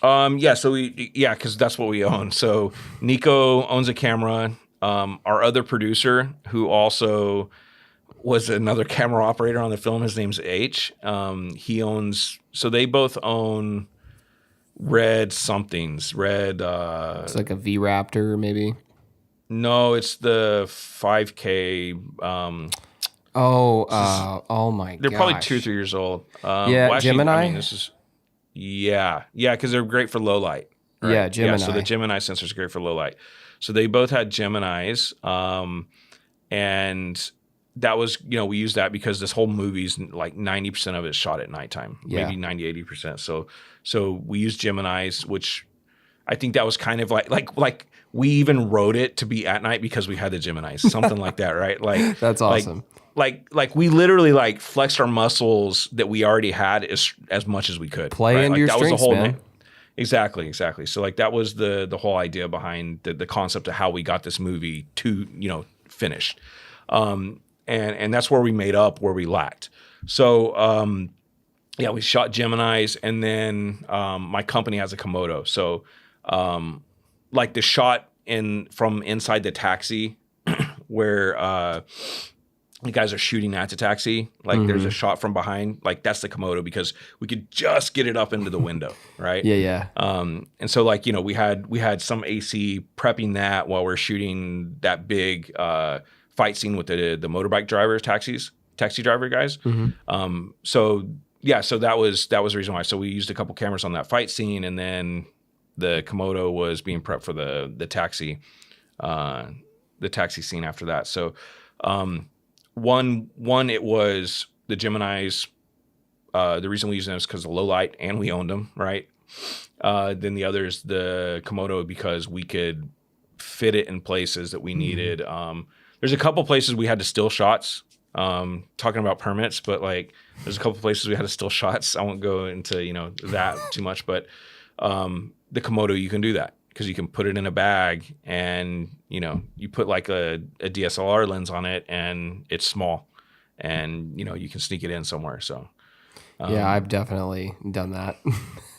Yeah. So because that's what we own. So Nico owns a camera. Our other producer, who also was another camera operator on the film, his name's H. He owns. So they both own red somethings. Red. It's like a V Raptor, maybe. No, it's the 5K. Oh my god. They're probably 2 or 3 years old. Gemini. I mean, this is because they're great for low light. Right? Yeah, Gemini. Yeah, so the Gemini sensor is great for low light. So they both had Geminis, and that was, we used that because this whole movie's like 90% of it is shot at nighttime, maybe 90-80%. So we used Geminis, which I think that was kind of like we even wrote it to be at night because we had the Geminis, something like that, right? Like that's awesome. Like we literally like flexed our muscles that we already had as much as we could. Play into your strengths, man. Exactly. So like that was the whole idea behind the concept of how we got this movie to finished, and that's where we made up where we lacked. So we shot Geminis, and then my company has a Komodo. So like the shot from inside the taxi where the guys are shooting at the taxi, like there's a shot from behind, like that's the Komodo because we could just get it up into the window, right? Yeah. And so like, we had some AC prepping that while we're shooting that big fight scene with the motorbike drivers, taxi driver guys. So that was the reason why. So we used a couple cameras on that fight scene, and then the Komodo was being prepped for the taxi scene after that. So one it was the Geminis. The reason we used them is because of low light, and we owned them, right? Then the other is the Komodo because we could fit it in places that we needed. There's a couple places we had to still shots. Talking about permits, but like there's a couple places we had to still shots. I won't go into that too much, but the Komodo you can do that because you can put it in a bag, and you put like a DSLR lens on it, and it's small, and you can sneak it in somewhere. So Yeah, I've definitely done that.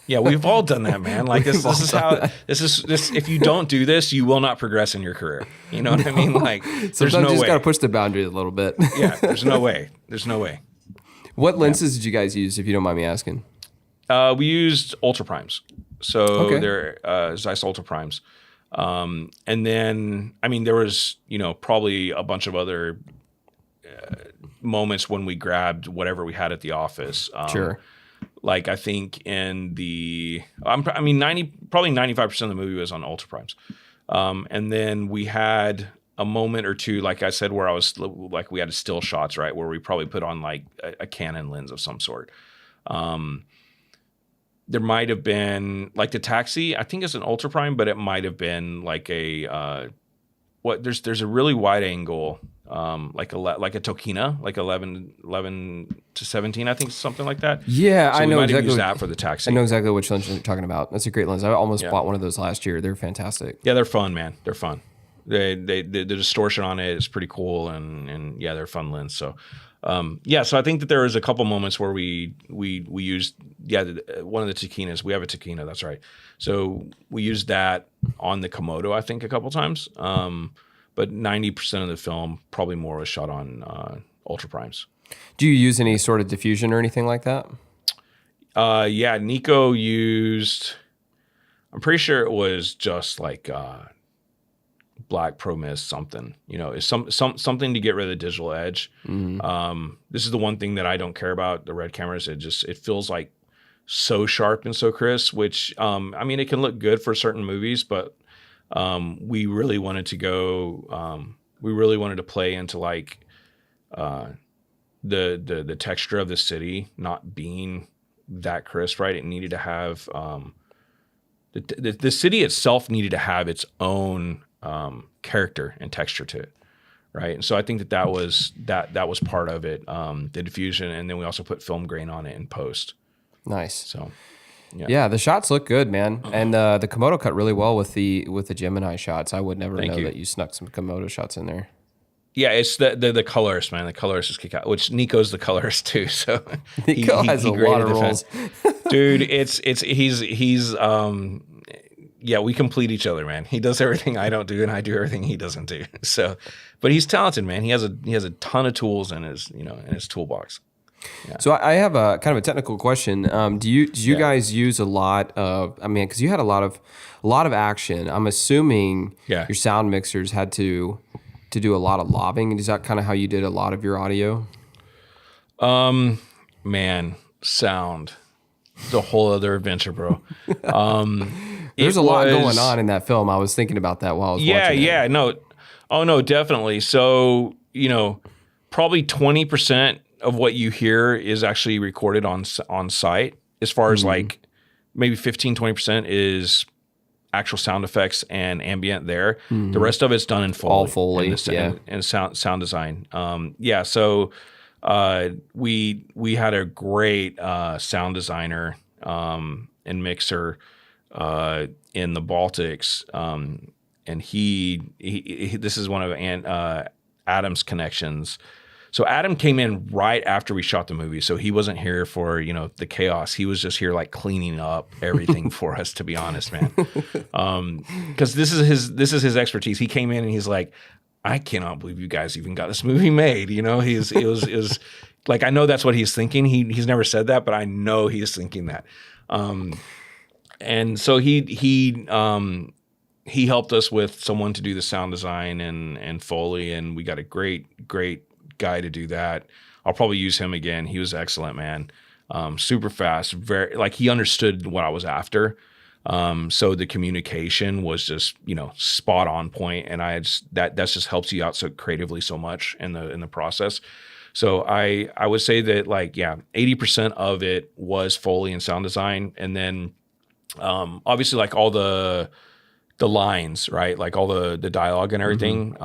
yeah, we've all done that, man. Like this is how this. If you don't do this, you will not progress in your career. You know what I mean? Like there's Sometimes no you just way. got to push the boundary a little bit. Yeah, there's no way. There's no way. What lenses did you guys use, if you don't mind me asking? We used ultra primes, so Okay. they're Zeiss ultra primes, and then there was probably a bunch of other moments when we grabbed whatever we had at the office. Sure. Like I think in probably 95% of the movie was on ultra primes, and then we had a moment or two, like I said, where I was like we had still shots, right, where we probably put on like a Canon lens of some sort. There might have been like the taxi. I think it's an ultra prime, but it might have been like there's a really wide angle, like a Tokina, like 11 to 17, I think something like that. Yeah, So I we know might have exactly. used that for the taxi. I know exactly which lens you're talking about. That's a great lens. I almost bought one of those last year. They're fantastic. Yeah, they're fun, man. They're fun. The distortion on it is pretty cool, and yeah, they're fun lens. So, so I think that there was a couple moments where we used one of the Takinas. We have a Takina, that's right. So we used that on the Komodo, I think, a couple times. But 90% of the film, probably more, was shot on ultra primes. Do you use any sort of diffusion or anything like that? Yeah, Nico used. I'm pretty sure it was just like. Black Pro Mist something, is something to get rid of the digital edge. This is the one thing that I don't care about the red cameras. It feels like so sharp and so crisp, which it can look good for certain movies, but we really wanted to play into like the texture of the city not being that crisp, right? It needed to have the city itself needed to have its own character and texture to it, right? And so I think that was part of it, the diffusion, and then we also put film grain on it in post. Nice. So yeah, the shots look good, man, and the Komodo cut really well with the Gemini shots. I would never know that you snuck some Komodo shots in there. Yeah, it's the colorist, man. The colorist is kick out, which Nico's the colorist too. So Nico has a lot of roles. Dude, he's we complete each other, man. He does everything I don't do, and I do everything he doesn't do. So, but he's talented, man. He has a ton of tools in his toolbox. Yeah. So I have a kind of a technical question. Did you guys use a lot of? Because you had a lot of action. I'm assuming your sound mixers had to do a lot of lobbing. Is that kind of how you did a lot of your audio? Man, sound. It's a whole other adventure, bro. There's a lot going on in that film. I was thinking about that while I was watching it. Yeah. No. Oh, no, definitely. So, probably 20% of what you hear is actually recorded on site. As far as like maybe 15-20% is actual sound effects and ambient there. The rest of it's done in Foley. All Foley, and sound design. So we had a great sound designer and mixer in the Baltics, and he this is one of Adam's connections. So Adam came in right after we shot the movie, so he wasn't here for the chaos. He was just here like cleaning up everything for us, to be honest, man. Because this is his expertise. He came in and he's like, I cannot believe you guys even got this movie made. You know, it was like, I know that's what he's thinking. He's never said that, but I know he's thinking that. And so he helped us with someone to do the sound design and Foley, and we got a great guy to do that. I'll probably use him again. He was excellent, man. Super fast, very, like, he understood what I was after. So the communication was just, spot on point, and that just helps you out so creatively so much in the process. So I would say that, like, 80% of it was Foley and sound design, and then obviously, like, all the lines, right? Like all the dialogue and everything,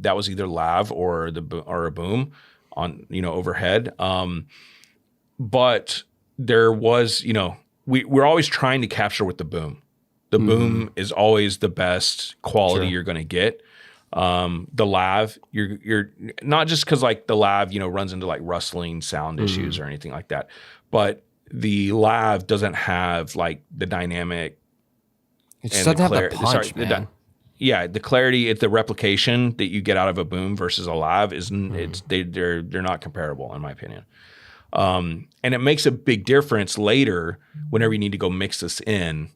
that was either lav or a boom on, overhead. But there was, we're always trying to capture with the boom. The boom is always the best quality you're going to get. The lav, you're not just because, like, the lav, runs into, like, rustling sound issues or anything like that, but the lav doesn't have, like, the dynamic. It just doesn't have the punch, man. The clarity, the replication that you get out of a boom versus a lav is they're not comparable, in my opinion. And it makes a big difference later whenever you need to go mix this in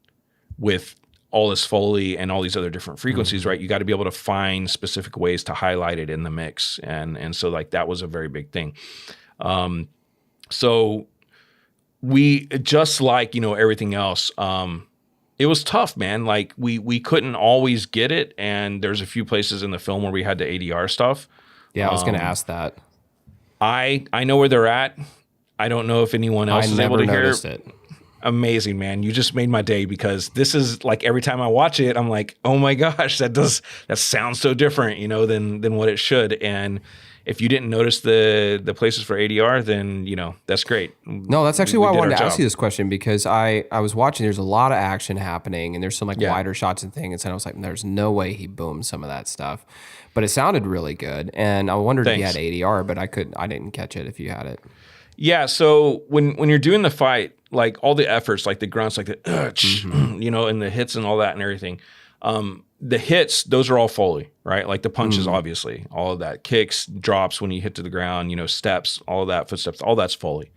with all this Foley and all these other different frequencies, right? You got to be able to find specific ways to highlight it in the mix, and so, like, that was a very big thing. So we, just like, everything else, it was tough, man. Like, we couldn't always get it, and there's a few places in the film where we had to ADR stuff. Yeah, I was going to ask that. I know where they're at. I don't know if anyone else is able to hear it. Amazing, man. You just made my day, because this is, like, every time I watch it, I'm like, oh my gosh, that sounds so different, than what it should. And if you didn't notice the places for ADR, then, that's great. No, that's actually why I wanted to ask you this question, because I was watching, there's a lot of action happening, and there's some, like, wider shots and things, and I was like, there's no way he boomed some of that stuff. But it sounded really good, and I wondered if you had ADR, but I didn't catch it if you had it. Yeah, so when you're doing the fight, like, all the efforts, like the grunts, like the and the hits and all that and everything, the hits, those are all Foley, right? Like the punches, obviously, all of that, kicks, drops when you hit to the ground, steps, all of that, footsteps, all that's Foley.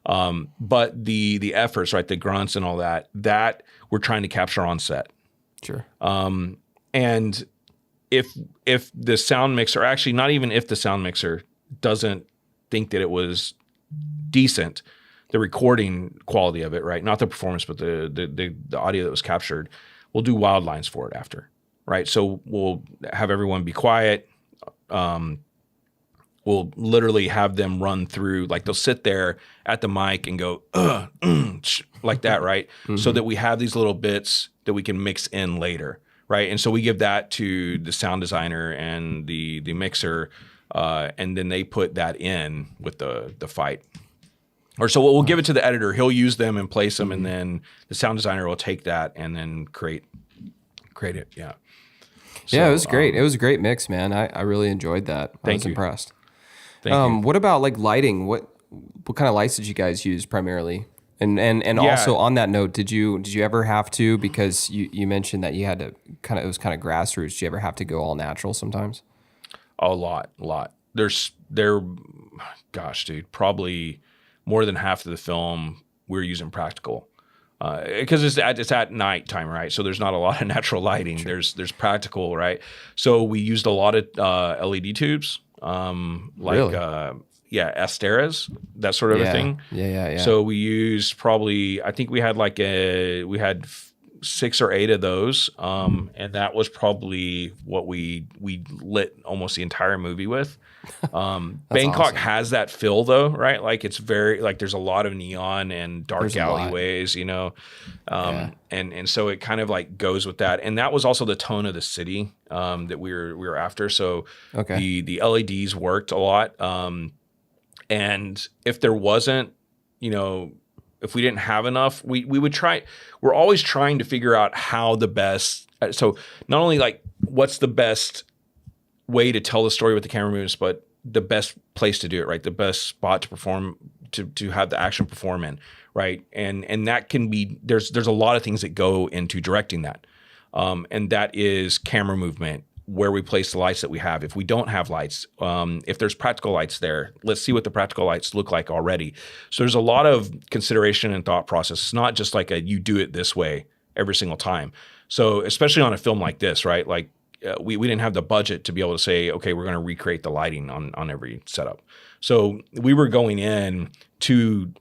But the efforts, right, the grunts and all that we're trying to capture on set. Sure. And if the sound mixer, actually not even if the sound mixer doesn't think that it was decent, the recording quality of it, right, not the performance, but the audio that was captured, we'll do wild lines for it after, right? So we'll have everyone be quiet. We'll literally have them run through, like, they'll sit there at the mic and go like that, right? So that we have these little bits that we can mix in later, right? And so we give that to the sound designer and the mixer, and then they put that in with the fight. Or so we'll give it to the editor. He'll use them and place them, and then the sound designer will take that and then create it. Yeah. So, yeah, it was great. It was a great mix, man. I really enjoyed that. I was impressed. Thank you. What about, like, lighting? What kind of lights did you guys use primarily? And also on that note, did you ever have to, because you mentioned that you had to it was kind of grassroots. Did you ever have to go all natural sometimes? A lot. Gosh, dude, probably more than half of the film we're using practical, because it's at nighttime, right? So there's not a lot of natural lighting. Sure. There's practical, right? So we used a lot of LED tubes, Really? Asteras, that sort of a thing. Yeah. So we used probably, I think we had 6 or 8 of those, and that was probably what we lit almost the entire movie with. Bangkok awesome. has that feel, though, right? Like, it's very, like, there's a lot of neon and dark alleyways, and so it kind of, like, goes with that. And that was also the tone of the city that we were after. So the LEDs worked a lot, and if there wasn't, if we didn't have enough, we would try. We're always trying to figure out how the best. So not only, like, what's the best way to tell the story with the camera movements, but the best place to do it, right? The best spot to perform, to have the action perform in, right? And that can be, there's a lot of things that go into directing that, and that is camera movement, where we place the lights that we have. If we don't have lights, if there's practical lights there, let's see what the practical lights look like already. So there's a lot of consideration and thought process. It's not just like you do it this way every single time. So especially on a film like this, right? Like we didn't have the budget to be able to say, okay, we're going to recreate the lighting on every setup. So we were going in to,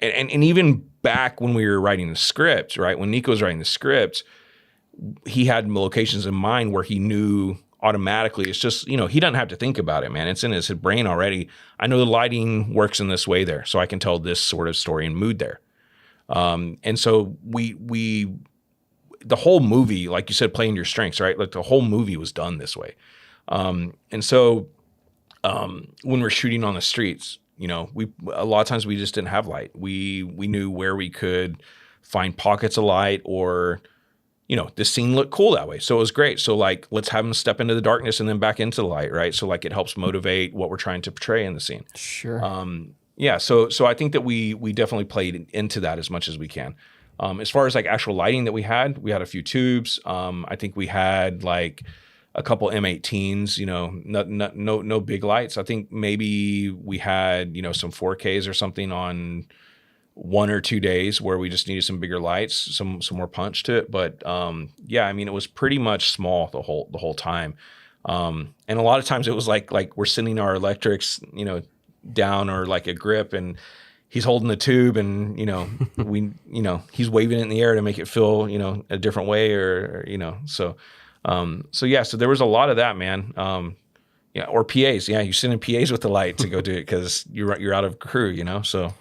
and even back when we were writing the script, right? When Nico was writing the script, he had locations in mind where he knew automatically. It's just, he doesn't have to think about it, man. It's in his brain already. I know the lighting works in this way there, so I can tell this sort of story and mood there. And so we the whole movie, like you said, playing your strengths, right? Like the whole movie was done this way. And so when we're shooting on the streets, a lot of times we just didn't have light. We knew where we could find pockets of light, or the scene looked cool that way. So it was great. So like, let's have them step into the darkness and then back into the light, right? So like it helps motivate what we're trying to portray in the scene. Sure. Yeah. So I think that we definitely played into that as much as we can. As far as like actual lighting that we had a few tubes. I think we had like a couple M18s, no big lights. I think maybe we had, some 4Ks or something on 1 or 2 days where we just needed some bigger lights, some more punch to it. But yeah, I mean, it was pretty much small the whole time. And a lot of times it was like we're sending our electrics, down, or like a grip, and he's holding the tube, and he's waving it in the air to make it feel a different way, or so yeah, so there was a lot of that, man. Yeah, or PAs. Yeah, you send in PAs with the light to go do it because you're out of crew, so.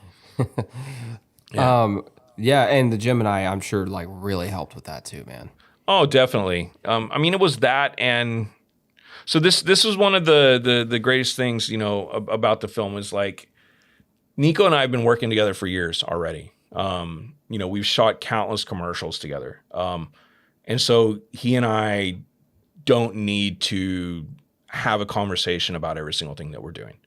Yeah. Yeah, and the Gemini, I'm sure, like really helped with that too, man. Oh, definitely. I mean, it was that, and so this was one of the greatest things, about the film is like Nico and I have been working together for years already. We've shot countless commercials together, and so he and I don't need to have a conversation about every single thing that we're doing.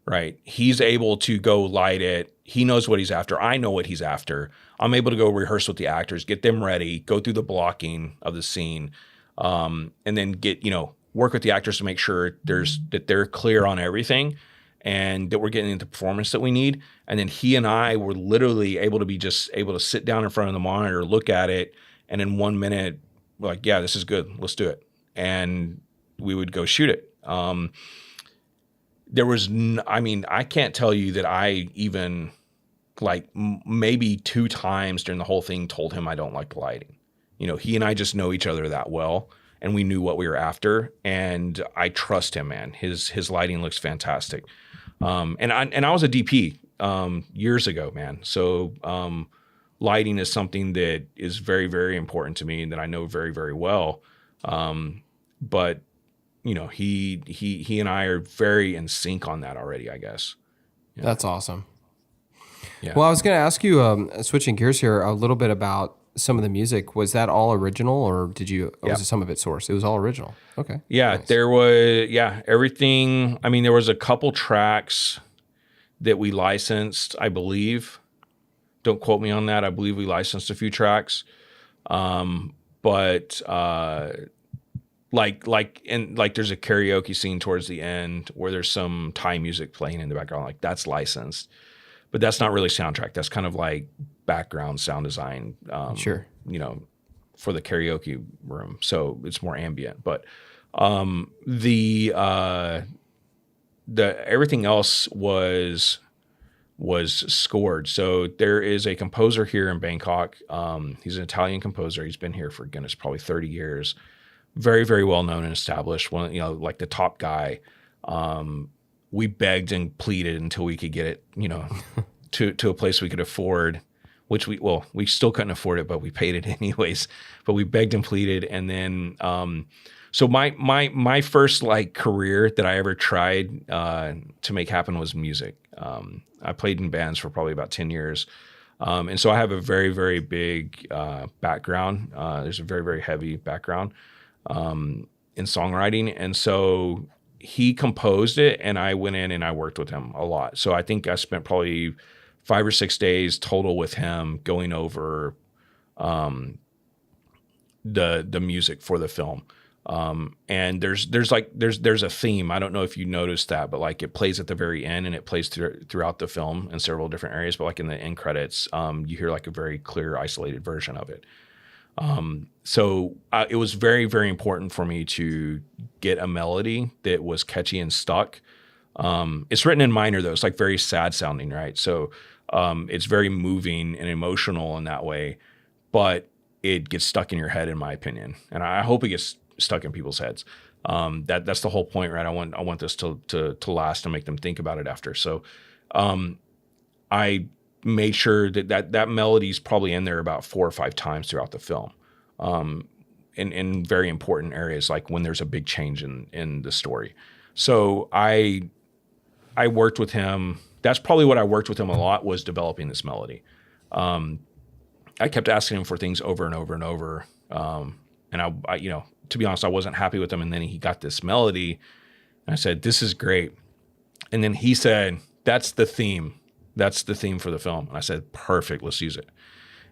Right. He's able to go light it. He knows what he's after. I know what he's after. I'm able to go rehearse with the actors, get them ready, go through the blocking of the scene, and then work with the actors to make sure that they're clear on everything and that we're getting the performance that we need. And then he and I were literally able to sit down in front of the monitor, look at it, and in 1 minute, we're like, yeah, this is good. Let's do it. And we would go shoot it. There was, I can't tell you that I even like maybe 2 times during the whole thing told him I don't like the lighting. He and I just know each other that well, and we knew what we were after, and I trust him, man. His lighting looks fantastic. And I was a DP years ago, man. So lighting is something that is very, very important to me and that I know very, very well. But he and I are very in sync on that already, I guess. Yeah. That's awesome. Yeah. Well, I was going to ask you, switching gears here, a little bit about some of the music. Was that all original, or was it some of it sourced? It was all original. Okay. Yeah, nice. There was, everything. I mean, there was a couple tracks that we licensed, I believe. Don't quote me on that. I believe we licensed a few tracks. But like there's a karaoke scene towards the end where there's some Thai music playing in the background. Like that's licensed, but that's not really soundtrack. That's kind of like background sound design. Sure. For the karaoke room. So it's more ambient, but the everything else was scored. So there is a composer here in Bangkok. He's an Italian composer. He's been here for, goodness, probably 30 years. Very, very well known and established. One, like the top guy. We begged and pleaded until we could get it, to a place we could afford, which we still couldn't afford it, but we paid it anyways. But we begged and pleaded, and then so my first like career that I ever tried to make happen was music. I played in bands for probably about 10 years. And so I have a very, very big background. There's a very, very heavy background in songwriting. And so he composed it, and I went in and I worked with him a lot. So I think I spent probably 5 or 6 days total with him going over the music for the film. And there's a theme. I don't know if you noticed that, but like it plays at the very end and it plays throughout the film in several different areas. But like in the end credits, you hear like a very clear, isolated version of it. So it was very, very important for me to get a melody that was catchy and stuck. It's written in minor though. It's like very sad sounding, right? So it's very moving and emotional in that way, but it gets stuck in your head, in my opinion. And I hope it gets stuck in people's heads. That's the whole point, right? I want this to last and make them think about it after. So I made sure that melody's probably in there about 4 or 5 times throughout the film. In very important areas, like when there's a big change in the story. So I worked with him. That's probably what I worked with him a lot, was developing this melody. I kept asking him for things over and over and over. And I, to be honest, I wasn't happy with him. And then he got this melody and I said, this is great. And then he said, that's the theme. That's the theme for the film. And I said, perfect, let's use it.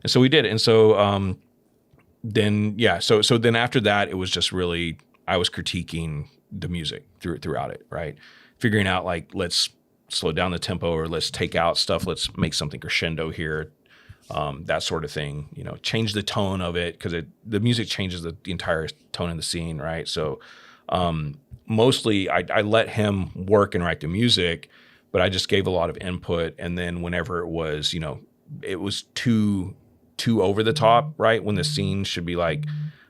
And so we did. And so, then after that, it was just really, I was critiquing the music throughout it, right? Figuring out like, let's slow down the tempo, or let's take out stuff. Let's make something crescendo here. That sort of thing, change the tone of it, because the music changes the entire tone of the scene, right? So mostly I let him work and write the music, but I just gave a lot of input. And then whenever it was, it was too over the top, right? When the scene should be like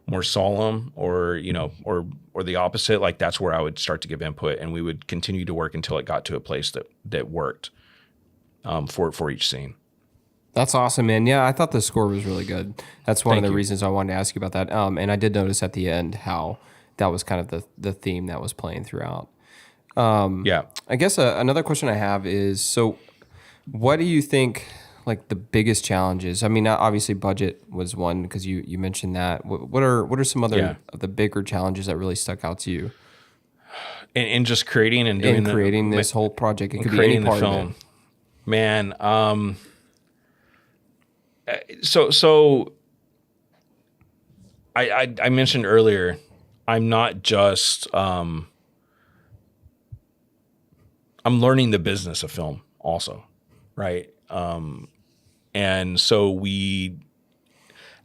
more solemn, or the opposite, like that's where I would start to give input, and we would continue to work until it got to a place that worked for each scene. That's awesome, man. Yeah, I thought the score was really good. That's one of the reasons I wanted to ask you about that. And I did notice at the end how that was kind of the theme that was playing throughout. Yeah. I guess another question I have is, so what do you think like the biggest challenges? I mean, obviously budget was one, because you mentioned that. What are some other of the bigger challenges that really stuck out to you? In just creating and doing this whole project, it could be any part of it. Man, so I mentioned earlier, I'm not just I'm learning the business of film also, right? And so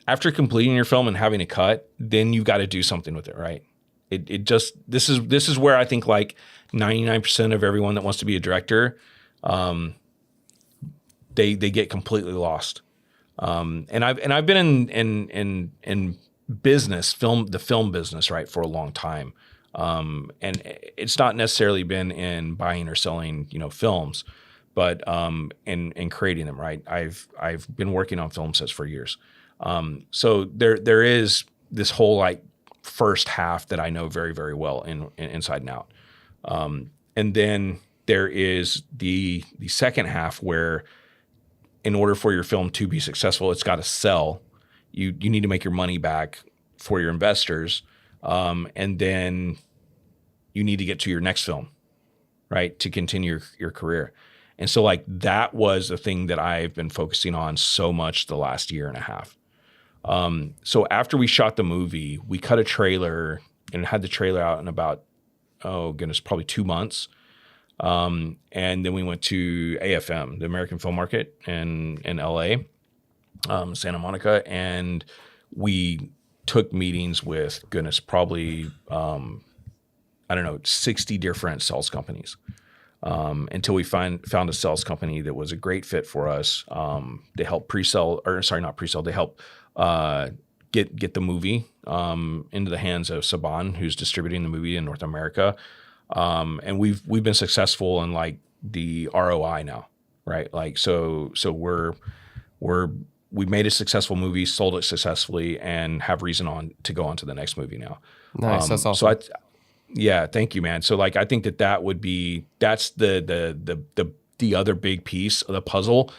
after completing your film and having a cut, then you've got to do something with it, right? This is where I think like 99% of everyone that wants to be a director, they get completely lost. And I've been in business, the film business, right, for a long time. And it's not necessarily been in buying or selling, films, but in creating them, right? I've been working on film sets for years. So there is this whole like first half that I know very, very well inside and out. And then there is the second half where, in order for your film to be successful, it's got to sell. You need to make your money back for your investors. And then you need to get to your next film, right? To continue your career. And so like that was the thing that I've been focusing on so much the last year and a half. So after we shot the movie, we cut a trailer and had the trailer out in about, probably 2 months. And then we went to AFM, the American Film Market in LA, Santa Monica. And we took meetings with, probably, 60 different sales companies. Until we found a sales company that was a great fit for us. They help they help get the movie into the hands of Saban, who's distributing the movie in North America. And we've been successful in like the ROI now, right? Like so we made a successful movie, sold it successfully, and have reason to go on to the next movie now. Nice, that's awesome. So yeah, thank you, man. So like I think that's the other big piece of the puzzle,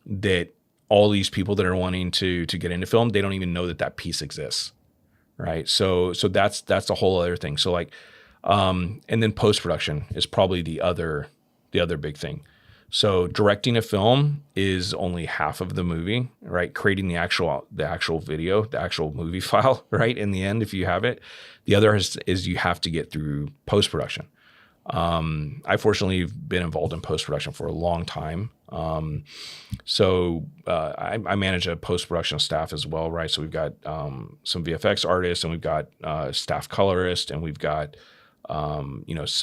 that all these people that are wanting to get into film, they don't even know that piece exists, right? So that's a whole other thing. So like, and then post-production is probably the other big thing. So directing a film is only half of the movie, right? Creating the actual video, the actual movie file, right? In the end, if you have it, the other is you have to get through post-production. I fortunately have been involved in post-production for a long time. So I manage a post-production staff as well, right? So we've got some VFX artists, and we've got staff colorists, and we've got a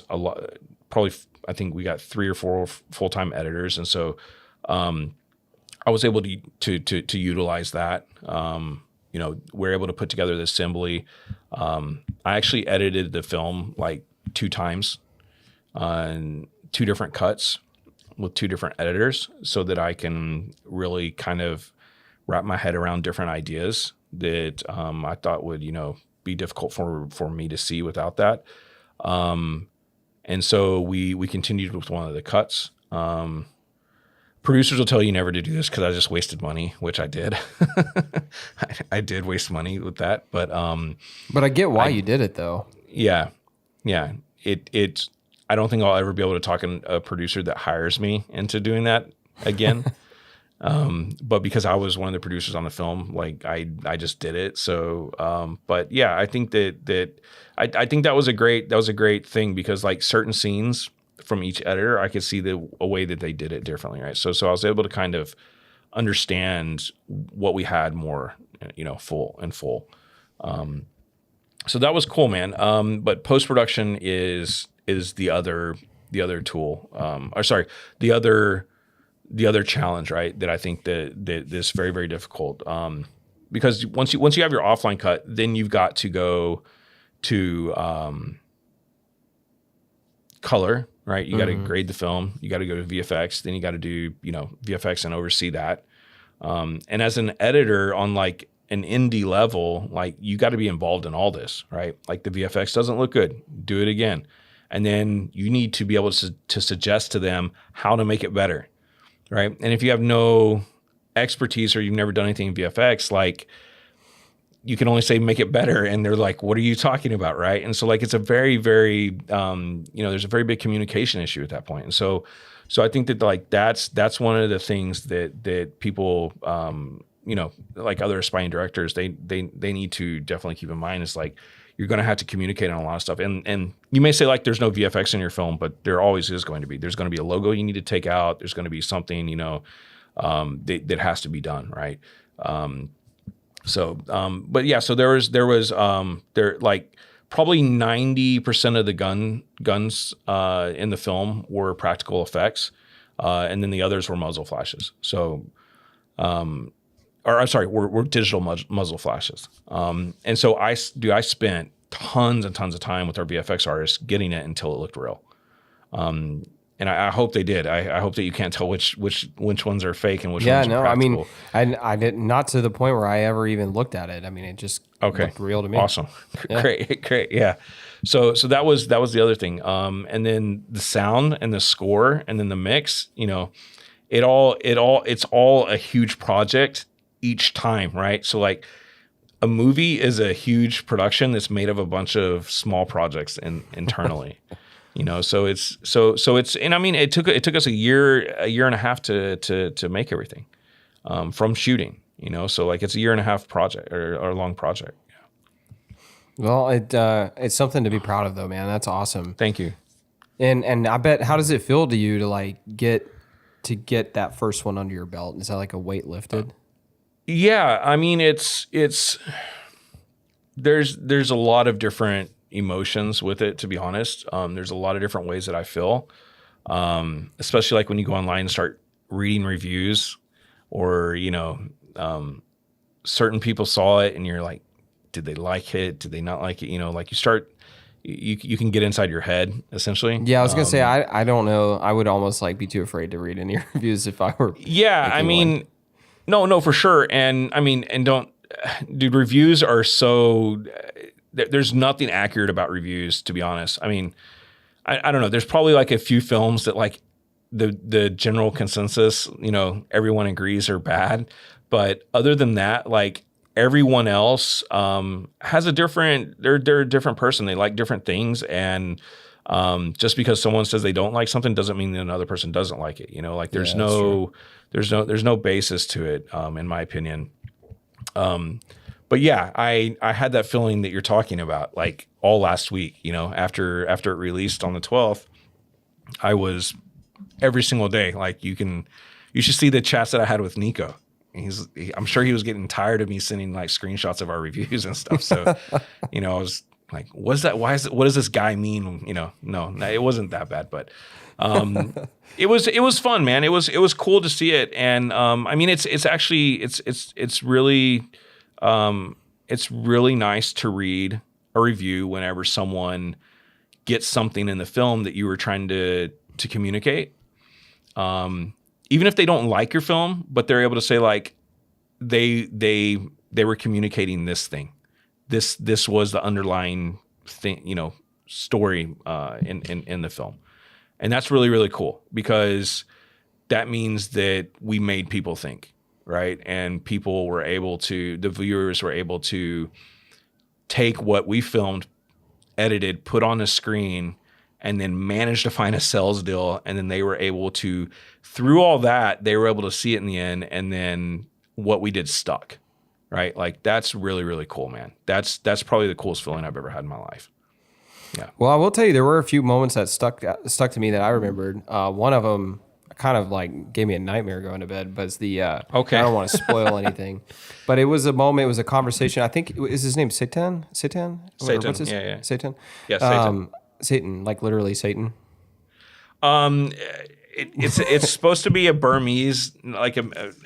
lot. Probably, I think we got 3 or 4 full-time editors, and so I was able to utilize that. We're able to put together the assembly. I actually edited the film like 2 times on 2 different cuts with 2 different editors, so that I can really kind of wrap my head around different ideas that I thought would be difficult for me to see without that. And so we continued with one of the cuts. Producers will tell you never to do this because I just wasted money, which I did. I did waste money with that, but I get why you did it though. Yeah. It's. I don't think I'll ever be able to talk a producer that hires me into doing that again. But because I was one of the producers on the film, like I just did it. So, but yeah, I think I think that was a great thing, because like certain scenes from each editor, I could see a way that they did it differently, right? So I was able to kind of understand what we had more, full. So that was cool, man. But post-production is the other tool, the other challenge, right? That I think that is very, very difficult. Because once you have your offline cut, then you've got to go to color, right? You got to grade the film. You got to go to VFX. Then you got to do VFX and oversee that. And as an editor on like an indie level, like you got to be involved in all this, right? Like the VFX doesn't look good, do it again. And then you need to be able to suggest to them how to make it better, right? And if you have no expertise or you've never done anything in VFX, like you can only say make it better, and they're like, "What are you talking about?" Right? And so like it's a very, very there's a very big communication issue at that point. And so I think that like that's one of the things that people like other aspiring directors they need to definitely keep in mind is like, you're going to have to communicate on a lot of stuff. And you may say like there's no VFX in your film, but there always is going to be. There's going to be a logo you need to take out. There's going to be something, that has to be done, right? But yeah, so there was like probably 90% of the guns in the film were practical effects, and then the others were muzzle flashes. So, were digital muzzle flashes. And so I spent tons and tons of time with our VFX artists getting it until it looked real. And I hope they did. I hope that you can't tell which ones are fake and which ones are practical. I did not to the point where I ever even looked at it. I mean, it just looked real to me. Awesome. Yeah. Great. Yeah. So that was the other thing. And then the sound and the score and then the mix, it's all a huge project each time, right? So like a movie is a huge production that's made of a bunch of small projects internally. So it's and I mean it took us a year and a half to make everything from shooting, so like it's a year and a half project or a long project. Yeah. Well, it's something to be proud of though, man. That's awesome. Thank you. And I bet, how does it feel to you to like get that first one under your belt? Is that like a weight lifted? Yeah, I mean it's there's a lot of different emotions with it, to be honest. There's a lot of different ways that I feel, especially like when you go online and start reading reviews, or certain people saw it and you're like, did they like it? Did they not like it? Like you can get inside your head essentially. Yeah, I was gonna say I don't know. I would almost like be too afraid to read any reviews if I were. Yeah, I mean, no, for sure. And I mean, dude, reviews are so. There's nothing accurate about reviews, to be honest. I mean, I don't know. There's probably like a few films that like the general consensus, everyone agrees are bad. But other than that, like everyone else has they're a different person. They like different things. And Just because someone says they don't like something doesn't mean that another person doesn't like it. You know, like there's no basis to it, in my opinion. But yeah, I had that feeling that you're talking about, like all last week, you know, after it released on the 12th, I was every single day. Like you should see the chats that I had with Nico. I'm sure he was getting tired of me sending like screenshots of our reviews and stuff. So, you know, I was like, what's that? What does this guy mean? You know, no, it wasn't that bad, but, it was fun, man. It was cool to see it. And, I mean, it's actually really nice to read a review whenever someone gets something in the film that you were trying to communicate. Even if they don't like your film, but they're able to say like they were communicating this thing. This was the underlying thing, you know, story in the film. And that's really, really cool because that means that we made people think, right? And the viewers were able to take what we filmed, edited, put on the screen, and then manage to find a sales deal. And then they were able to, through all that, they were able to see it in the end. And then what we did stuck, right? Like that's really, really cool, man. That's probably the coolest feeling I've ever had in my life. Yeah. Well, I will tell you, there were a few moments that stuck to me that I remembered. One of them kind of like gave me a nightmare going to bed, but it's the, okay. I don't want to spoil anything, but it was a moment, it was a conversation. I think, is his name Satan? Satan. What's his, yeah. Satan? Yeah, Satan. Satan, like literally Satan. It's supposed to be a Burmese, like a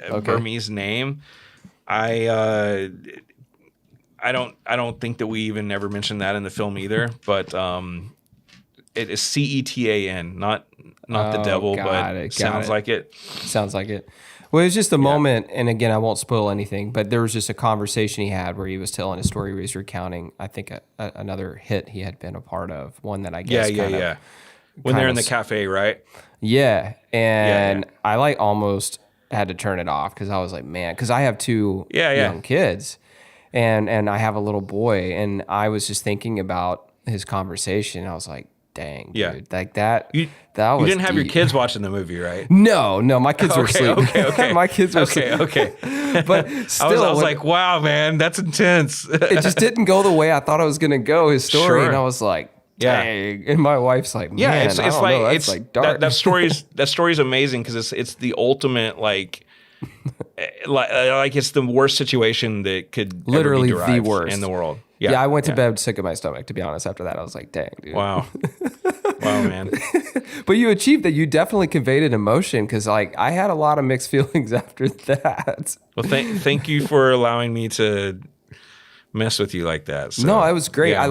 okay. Burmese name. I don't think that we even ever mentioned that in the film either. But it is Cetan, not the devil, but sounds like it. Sounds like it. Well, it was just a moment, and again, I won't spoil anything, but there was just a conversation he had where he was telling a story where he was recounting, I think, another hit he had been a part of, one that I guess when they're in the cafe, right? Yeah, and I like almost had to turn it off because I was like, man, because I have two young kids, and I have a little boy, and I was just thinking about his conversation. I was like, dang, dude, like that. That was. You didn't have deep. your kids watching the movie, right? No, my kids were asleep. Okay. My kids were asleep. Okay. But still, I was like, wow, man, that's intense. It just didn't go the way I thought it was going to go. His story, sure. And I was like, dang. And my wife's like, man, it's like know, it's like dark. That story's amazing because it's the ultimate like it's the worst situation that could literally ever be the worst in the world. Yeah, I went to bed sick of my stomach, to be honest. After that, I was like, dang, dude. Wow, man. But you achieved that. You definitely conveyed an emotion because, like, I had a lot of mixed feelings after that. Well, thank you for allowing me to mess with you like that. So, no, it was great. Yeah,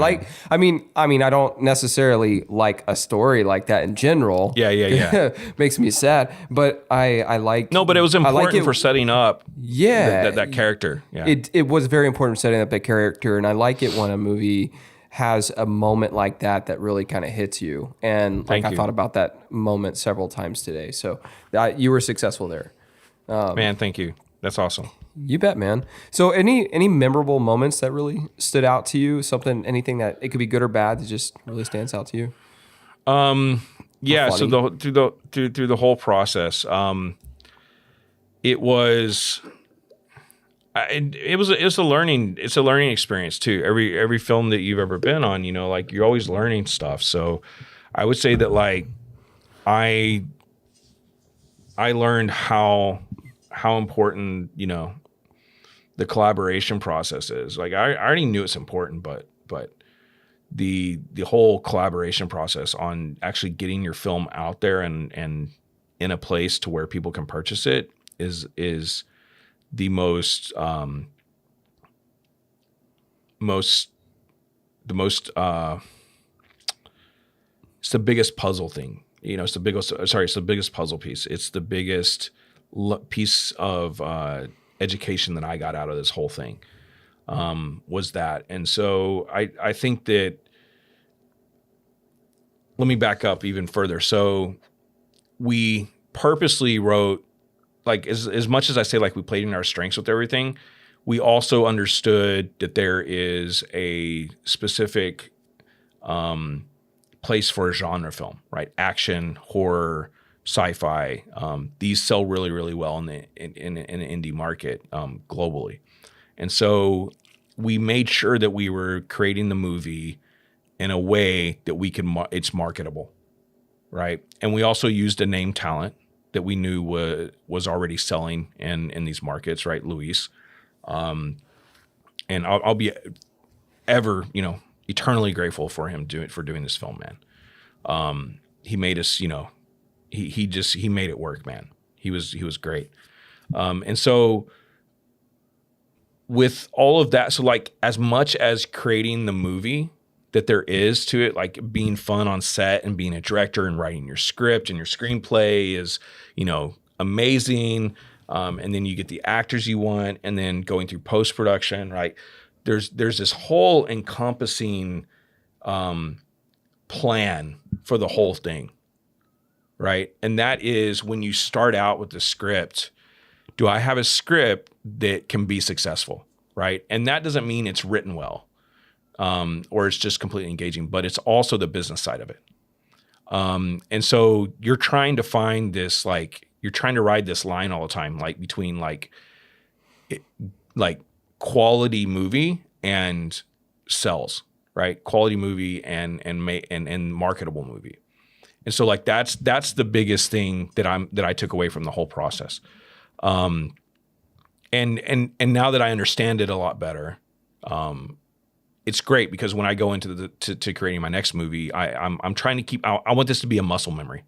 I mean, I don't necessarily like a story like that in general. Yeah. Makes me sad, but I like. No, but it was important for setting up. Yeah, that character. Yeah, it was very important for setting up that character, and I like it when a movie has a moment like that really kind of hits you. And like I thought about that moment several times today. So you were successful there. Man, thank you. That's awesome. You bet, man. So any memorable moments that really stood out to you? Anything that it could be good or bad that just really stands out to you? Yeah. So through the whole process, it was a learning experience too. Every film that you've ever been on, you know, like you're always learning stuff. So I would say that like I learned how important, you know, the collaboration process is. Like I already knew it's important, but the whole collaboration process on actually getting your film out there and in a place to where people can purchase it is the most it's the biggest puzzle thing. You know, it's the biggest puzzle piece. It's the biggest piece of education that I got out of this whole thing was that. And so I think that, let me back up even further. So we purposely wrote, like as much as I say like we played in our strengths with everything, we also understood that there is a specific place for a genre film, right? Action, horror, sci-fi. These sell really, really well in the indie market globally. And so we made sure that we were creating the movie in a way that we can it's marketable, right? And we also used a name talent that we knew was already selling in these markets, right? Luis. And I'll be ever, eternally grateful for him for doing this film, man. He made us, he made it work, man. He was great. And so with all of that, so like as much as creating the movie that there is to it, like being fun on set and being a director and writing your script and your screenplay is, amazing. And then you get the actors you want, and then going through post-production, right? There's this whole encompassing plan for the whole thing, right? And that is when you start out with the script, do I have a script that can be successful, right? And that doesn't mean it's written well or it's just completely engaging, but it's also the business side of it. And so you're trying to find this, like, you're trying to ride this line all the time, like between like quality movie and sells, right? Quality movie and marketable movie. And so like that's the biggest thing that I took away from the whole process. And now that I understand it a lot better, it's great because when I go into to creating my next movie, I'm trying to keep. I want this to be a muscle memory,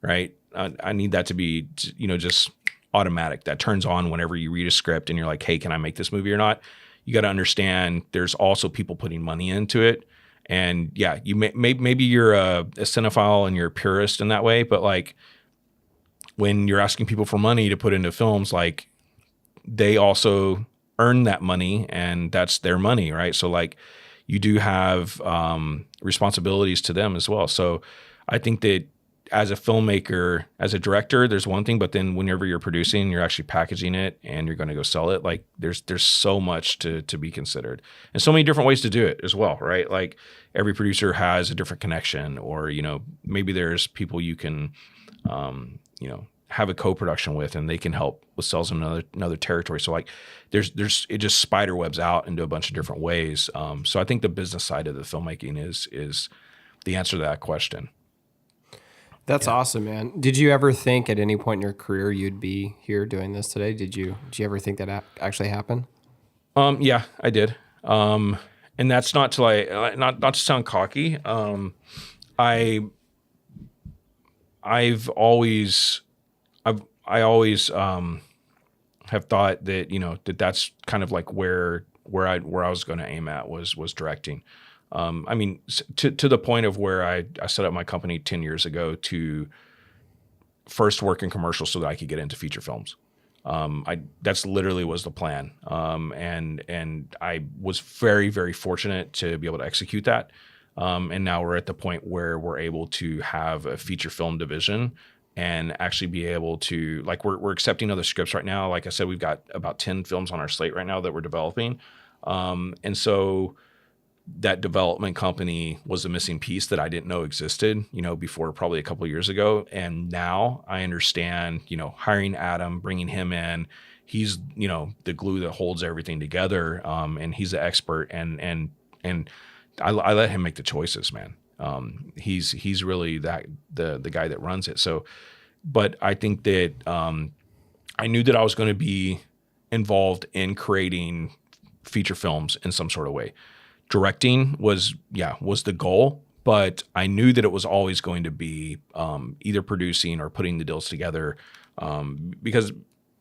right? I need that to be, just automatic. That turns on whenever you read a script and you're like, hey, can I make this movie or not? You got to understand there's also people putting money into it. And yeah, you maybe you're a cinephile and you're a purist in that way, but like when you're asking people for money to put into films, like they also earn that money and that's their money, right? So like you do have responsibilities to them as well. So I think that as a filmmaker, as a director, there's one thing, but then whenever you're producing, you're actually packaging it and you're going to go sell it. Like there's so much to be considered and so many different ways to do it as well, right? Like every producer has a different connection, or, maybe there's people you can, have a co-production with and they can help with sales in another territory. So like there's it just spider webs out into a bunch of different ways. So I think the business side of the filmmaking is the answer to that question. That's awesome, man. Did you ever think at any point in your career you'd be here doing this today? Did you ever think that actually happened? Yeah, I did. And that's not to not to sound cocky. I always have thought that that's kind of like where I was going to aim at was directing. I mean, to the point of where I set up my company 10 years ago to first work in commercials so that I could get into feature films. That's literally was the plan. And I was very, very fortunate to be able to execute that. And now we're at the point where we're able to have a feature film division and actually be able to, like, we're accepting other scripts right now. Like I said, we've got about 10 films on our slate right now that we're developing. And so that development company was a missing piece that I didn't know existed, before probably a couple of years ago. And now I understand, hiring Adam, bringing him in, he's, the glue that holds everything together. And he's an expert and I let him make the choices, man. He's really the guy that runs it. So, but I think that, I knew that I was going to be involved in creating feature films in some sort of way. Directing was the goal, but I knew that it was always going to be either producing or putting the deals together, because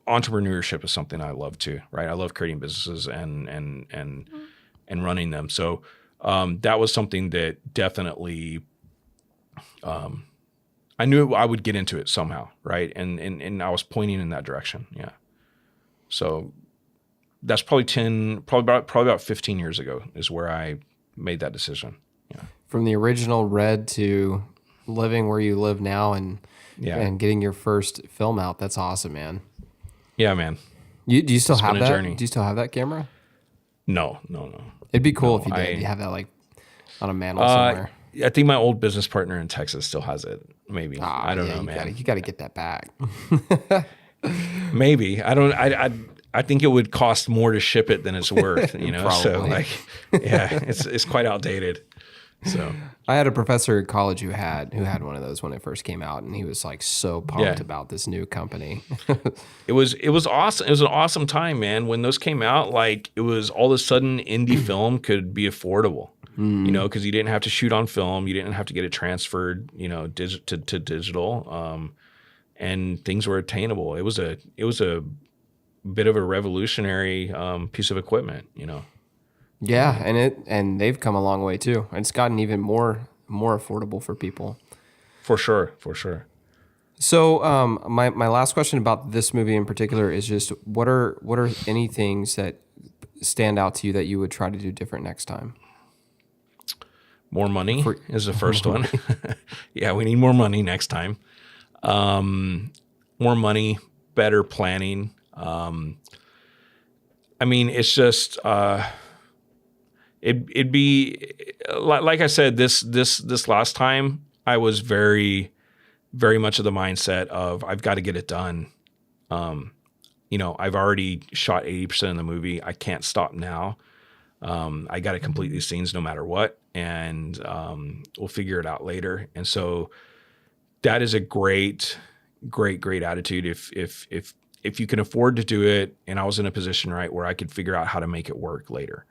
entrepreneurship is something I love too, right? I love creating businesses and running them. So that was something that definitely I knew I would get into it somehow, right? And I was pointing in that direction, yeah. So that's probably about 15 years ago is where I made that decision. Yeah. From the original Red to living where you live now and getting your first film out. That's awesome, man. Yeah, man. Do you still have that? Journey. Do you still have that camera? No. It'd be cool if you did. You have that like on a mantle somewhere. I think my old business partner in Texas still has it. Maybe. I don't know, man. You got to get that back. Maybe. I think it would cost more to ship it than it's worth, you know? So like, yeah, it's quite outdated. So I had a professor at college who had one of those when it first came out, and he was like so pumped about this new company. It was awesome. It was an awesome time, man. When those came out, like it was all of a sudden indie film could be affordable, you know, because you didn't have to shoot on film, you didn't have to get it transferred, you know, to digital, and things were attainable. It was a bit of a revolutionary piece of equipment, you know. Yeah, and they've come a long way too. It's gotten even more affordable for people. For sure. So, my last question about this movie in particular is just what are any things that stand out to you that you would try to do different next time? More money is the first one. Yeah, we need more money next time. More money, better planning. I mean, it's just. It'd be like I said, this last time I was very, very much of the mindset of I've got to get it done. You know, I've already shot 80% of the movie. I can't stop now. I got to complete these scenes no matter what, and we'll figure it out later. And so that is a great attitude. If you can afford to do it, and I was in a position right where I could figure out how to make it work later.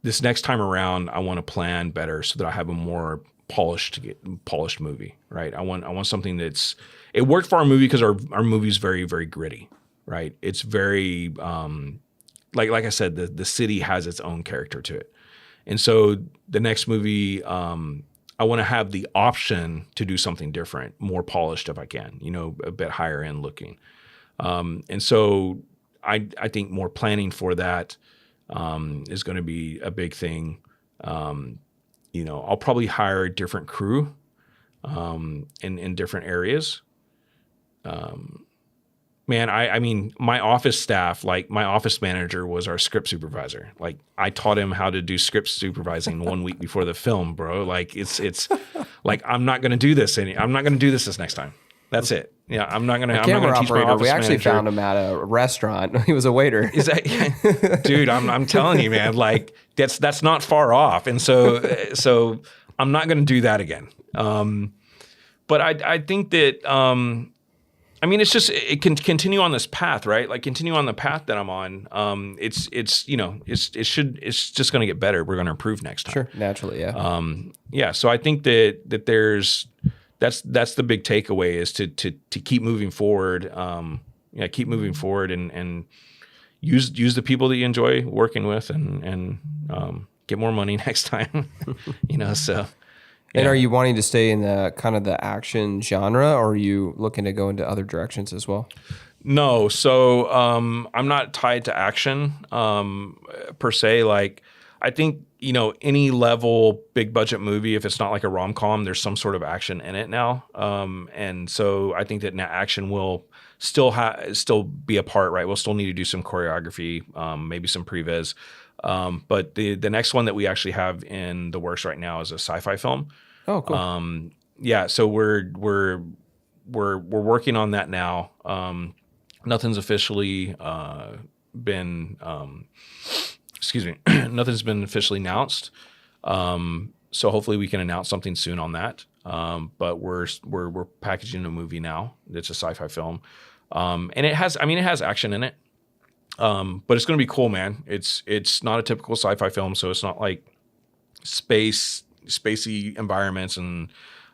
This next time around, I want to plan better so that I have a more polished movie, right? I want something it worked for our movie because our movie is very, very gritty, right? It's very, like I said, the city has its own character to it. And so the next movie, I want to have the option to do something different, more polished if I can, you know, a bit higher end looking. And so I think more planning for that is going to be a big thing. You know, I'll probably hire a different crew in different areas. Man, I mean, my office staff, like my office manager was our script supervisor. Like I taught him how to do script supervising 1 week before the film, bro. Like it's like I'm not going to do this next time. That's it. Yeah, I'm not gonna teach my office We actually manager. found him at a restaurant. He was a waiter. Is that, dude? I'm telling you, man. Like that's not far off. And so I'm not gonna do that again. But I think that I mean it's just it can continue on this path, right? Like continue on the path that I'm on. It's you know it's just gonna get better. We're gonna improve next time. Sure, naturally, yeah. Yeah. So I think that there's. That's the big takeaway is to keep moving forward. Keep moving forward and use the people that you enjoy working with and get more money next time. You know, so. Yeah. And are you wanting to stay in the kind of the action genre, or are you looking to go into other directions as well? No, so I'm not tied to action per se. Like I think, you know, any level big budget movie, if it's not like a rom-com, there's some sort of action in it now. And so I think that action will still be a part, right? We'll still need to do some choreography, maybe some previs. But the next one that we actually have in the works right now is a sci-fi film. Oh, cool. Yeah, so we're working on that now. Nothing's officially been nothing's been officially announced. So hopefully we can announce something soon on that. But we're packaging a movie now. It's a sci-fi film. And it has action in it. But it's going to be cool, man. It's not a typical sci-fi film, so it's not like spacey environments and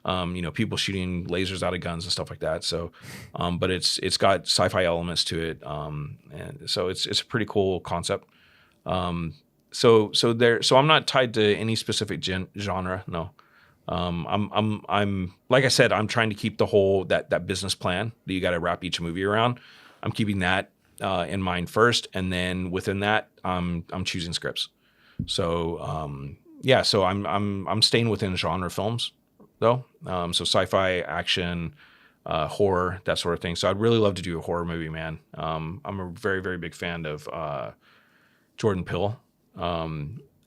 you know, people shooting lasers out of guns and stuff like that. So, but it's got sci-fi elements to it, and so it's a pretty cool concept. So I'm not tied to any specific genre. No, I'm like I said, I'm trying to keep the whole that business plan that you got to wrap each movie around. I'm keeping that in mind first, and then within that, I'm choosing scripts. So yeah, so I'm staying within genre films though. So sci-fi, action, horror, that sort of thing. So I'd really love to do a horror movie, man. I'm a very, very big fan of Jordan Peele.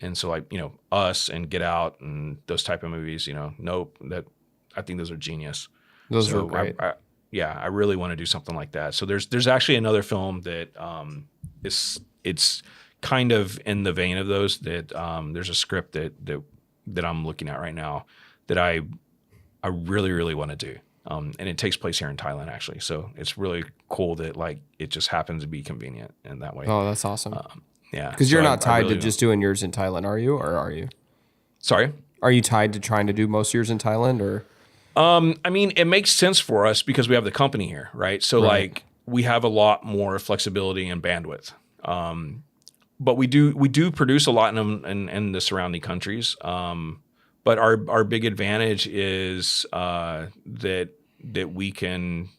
And so like, Us and Get Out and those type of movies, Nope, that I think those are genius. Those are great. I really want to do something like that. So there's actually another film that it's kind of in the vein of those that there's a script that I'm looking at right now that I really, really want to do. And it takes place here in Thailand, actually. So it's really cool that like it just happens to be convenient in that way. Oh, that's awesome. Yeah. Because you're not tied to just doing yours in Thailand, are you? Or are you? Sorry? Are you tied to trying to do most of yours in Thailand, or? I mean, it makes sense for us because we have the company here, right? So like we have a lot more flexibility and bandwidth. But we do produce a lot in the surrounding countries. But our big advantage is that we can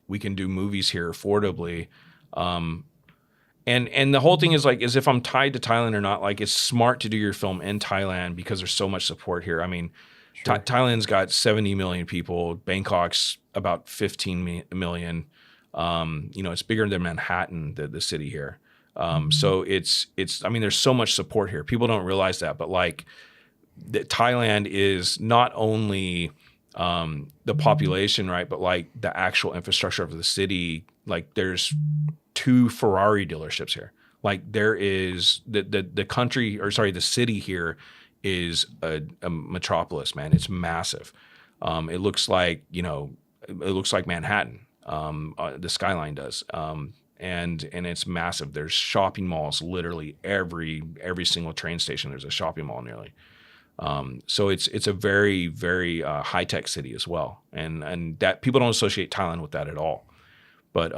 do movies here affordably. And the whole thing is like, if I'm tied to Thailand or not, like it's smart to do your film in Thailand because there's so much support here. I mean, Thailand's got 70 million people. Bangkok's about 15 million. It's bigger than Manhattan, the city here. So I mean, there's so much support here. People don't realize that, but like Thailand is not only the population, right, but like the actual infrastructure of the city. Like there's 2 Ferrari dealerships here. Like there is the city here is a metropolis, man. It's massive. It looks like Manhattan. The skyline does. And it's massive. There's shopping malls literally every single train station. There's a shopping mall nearly. So it's a very, very high tech city as well. And that people don't associate Thailand with that at all. But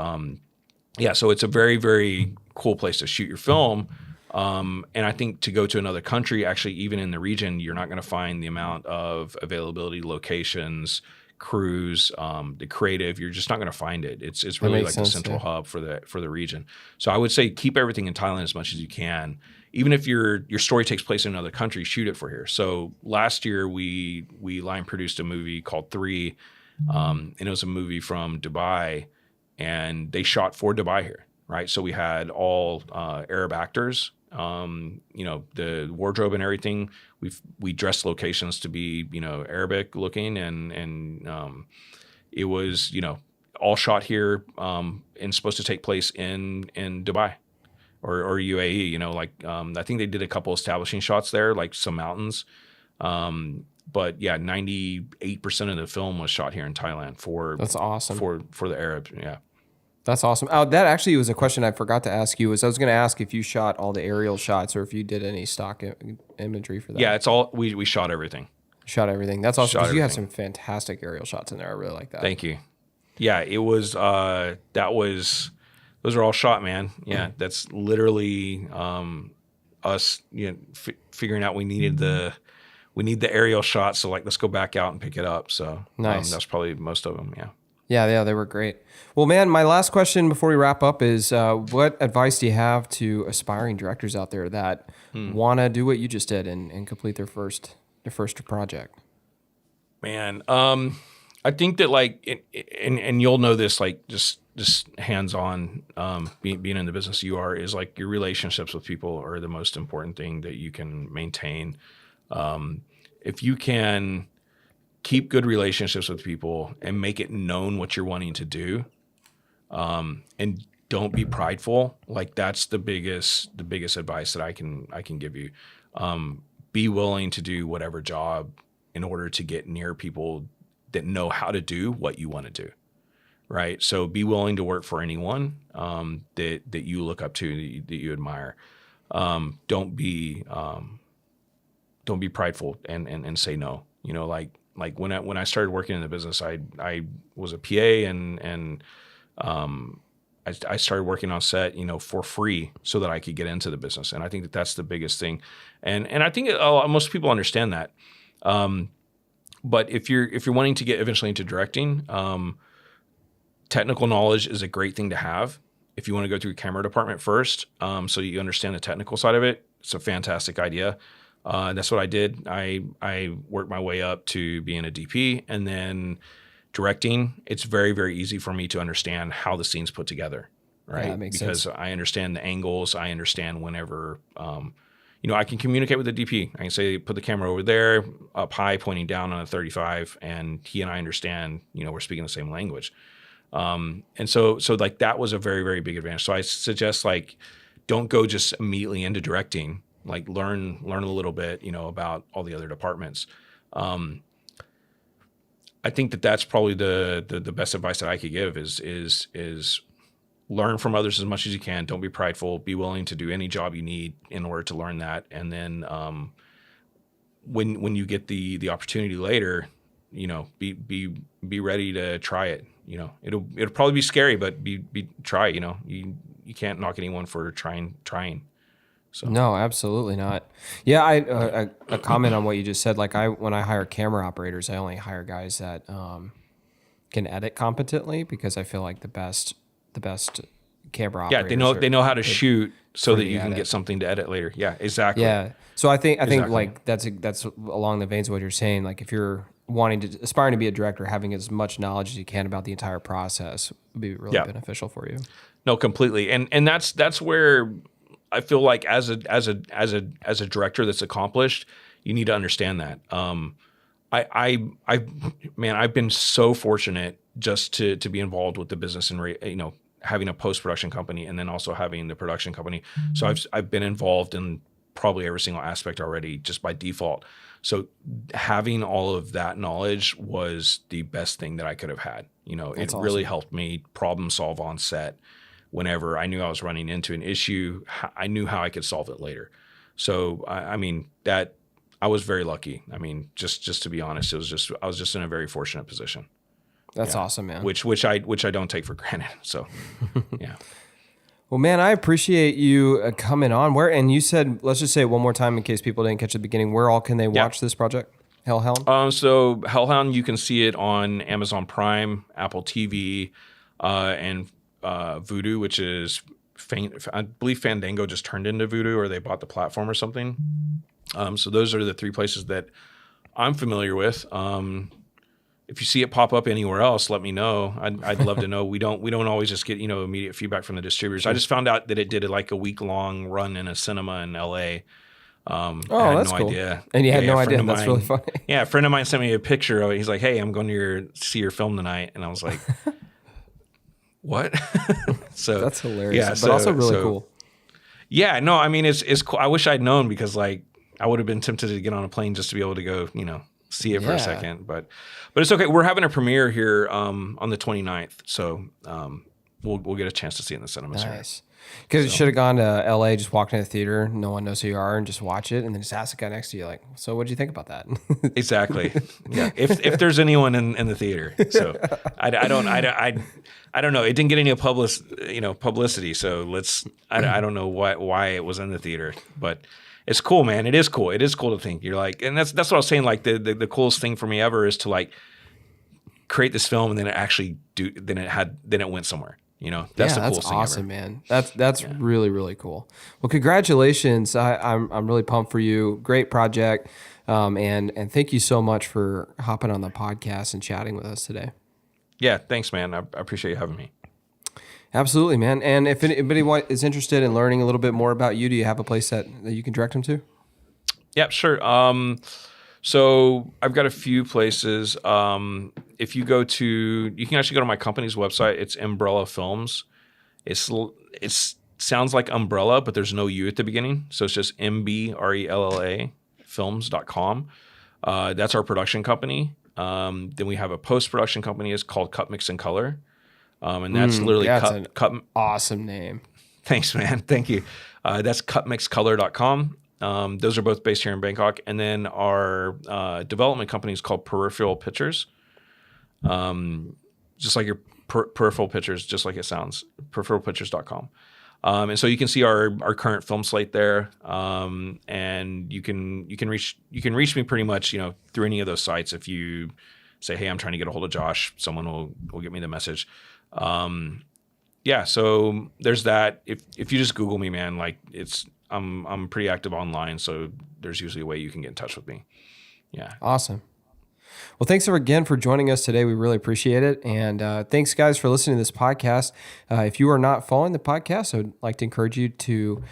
so it's a very, very cool place to shoot your film. And I think to go to another country, actually, even in the region, you're not going to find the amount of availability, locations, crews, the creative. You're just not going to find it. It's really like the central hub for the region. So I would say keep everything in Thailand as much as you can. Even if your story takes place in another country, shoot it for here. So last year we line produced a movie called 3, and it was a movie from Dubai, and they shot for Dubai here, right? So we had all Arab actors. The wardrobe and everything, we dressed locations to be, Arabic looking and it was, all shot here, and supposed to take place in Dubai or UAE, I think they did a couple establishing shots there, like some mountains. But yeah, 98% of the film was shot here in Thailand that's awesome for the Arabs. Yeah. That's awesome. Oh, that actually was a question I forgot to ask you. I was going to ask if you shot all the aerial shots or if you did any stock imagery for that. Yeah, it's all we shot everything. Shot everything. That's awesome because you had some fantastic aerial shots in there. I really like that. Thank you. Yeah, it was. Those are all shot, man. Yeah, that's literally us. Figuring out we need the aerial shots. So like, let's go back out and pick it up. So nice. That's probably most of them. Yeah. Yeah, they were great. Well, man, my last question before we wrap up is, what advice do you have to aspiring directors out there that want to do what you just did and complete their first project? Man, I think that like, and you'll know this, like just hands-on, being in the business you are, is like your relationships with people are the most important thing that you can maintain. If you can keep good relationships with people and make it known what you're wanting to do, and don't be prideful. Like that's the biggest advice that I can give you. Be willing to do whatever job in order to get near people that know how to do what you want to do. Right. So be willing to work for anyone, that you look up to, that you admire. Don't be prideful and say no. Like when I started working in the business, I was a PA and I started working on set, for free so that I could get into the business. And I think that that's the biggest thing. And I think most people understand that. But if you're wanting to get eventually into directing, technical knowledge is a great thing to have. If you want to go through camera department first, so you understand the technical side of it, it's a fantastic idea. That's what I did. I worked my way up to being a DP, and then directing. It's very, very easy for me to understand how the scene's put together, right? Yeah, that makes because sense. I understand the angles. I understand whenever, I can communicate with the DP. I can say, put the camera over there, up high, pointing down on a 35, and he and I understand, we're speaking the same language. And so like that was a very, very big advantage. So I suggest like, don't go just immediately into directing, like learn a little bit, about all the other departments. I think that's probably the best advice that I could give is learn from others as much as you can. Don't be prideful. Be willing to do any job you need in order to learn that. And then when you get the opportunity later, be ready to try it. It'll probably be scary, but try. You can't knock anyone for trying. So No, absolutely not. Yeah, a comment on what you just said. Like when I hire camera operators, I only hire guys that can edit competently, because I feel like the best camera operators. Yeah, they know how to shoot so that you can edit. get something to edit later. Yeah, exactly. Yeah. So I think Exactly. like that's along the veins of what you're saying. Like if you're aspiring to be a director, having as much knowledge as you can about the entire process would be really beneficial for you. No, completely. And that's where I feel like as a director that's accomplished, you need to understand that. I've been so fortunate just to be involved with the business and having a post-production company and then also having the production company. So I've been involved in probably every single aspect already just by default. So having all of that knowledge was the best thing that I could have had. It really helped me problem solve on set. Whenever I knew I was running into an issue, I knew how I could solve it later. So I was very lucky. Just to be honest, I was just in a very fortunate position. That's awesome, man. Which I don't take for granted. So yeah. Well, man, I appreciate you coming on. And you said, let's just say it one more time in case people didn't catch the beginning. Where all can they watch this project? Hellhound? So Hellhound, you can see it on Amazon Prime, Apple TV, and Vudu, which is, I believe Fandango just turned into Vudu, or they bought the platform or something. So those are the three places that I'm familiar with. If you see it pop up anywhere else, let me know. I'd love to know. We don't always just get immediate feedback from the distributors. I just found out that it did like a week-long run in a cinema in LA. I had that's no cool. idea. And you had no a friend idea. of That's mine- really funny. Yeah, a friend of mine sent me a picture of it. He's like, "Hey, I'm going to see your film tonight," and I was like, "What?" So That's hilarious, yeah, but also really cool. Yeah, no, it's cool. I wish I'd known, because like I would have been tempted to get on a plane just to be able to go, see it for a second. But it's okay. We're having a premiere here on the 29th, so we'll get a chance to see it in the cinemas here. Nice. Because you should have gone to LA, just walk into the theater, no one knows who you are, and just watch it, and then just ask the guy next to you, like, so what did you think about that? Exactly. Yeah. If there's anyone in the theater, so I don't know. It didn't get any publicity, so I don't know why it was in the theater, but it's cool, man. It is cool. It is cool to think you're like, and that's what I was saying. Like the coolest thing for me ever is to like create this film, and then it went somewhere. That's the coolest thing awesome, ever. man. That's really, really cool. Well, congratulations. I'm really pumped for you. Great project. And thank you so much for hopping on the podcast and chatting with us today. Yeah, thanks, man. I appreciate you having me. Absolutely, man. And if anybody is interested in learning a little bit more about you, do you have a place that you can direct them to? Yeah, sure. So I've got a few places. If you you can actually go to my company's website. It's Mbrella Films. It sounds like umbrella, but there's no U at the beginning. So it's just MBRELLA films.com. That's our production company. Then we have a post-production company. It's called Cut, Mix, and Color. And that's literally cut. Awesome name. Thanks, man. Thank you. That's cutmixcolor.com. Those are both based here in Bangkok. And then our development company is called Peripheral Pictures. Just like your Peripheral Pictures, just like it sounds, peripheralpictures.com. And so you can see our current film slate there. And you can reach me pretty much, through any of those sites. If you say, "Hey, I'm trying to get a hold of Josh," someone will get me the message. Yeah, so there's that. If you just Google me, man, like I'm pretty active online, so there's usually a way you can get in touch with me. Yeah. Awesome. Well, thanks again for joining us today. We really appreciate it. And thanks, guys, for listening to this podcast. If you are not following the podcast, I would like to encourage you to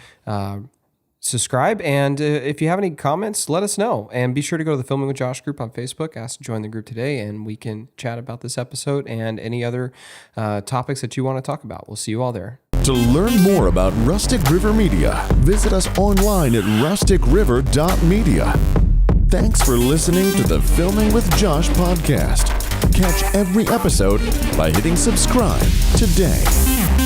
subscribe. And if you have any comments, let us know. And be sure to go to the Filming with Josh group on Facebook. Ask to join the group today, and we can chat about this episode and any other topics that you want to talk about. We'll see you all there. To learn more about Rustic River Media, visit us online at rusticriver.media. Thanks for listening to the Filming with Josh podcast. Catch every episode by hitting subscribe today.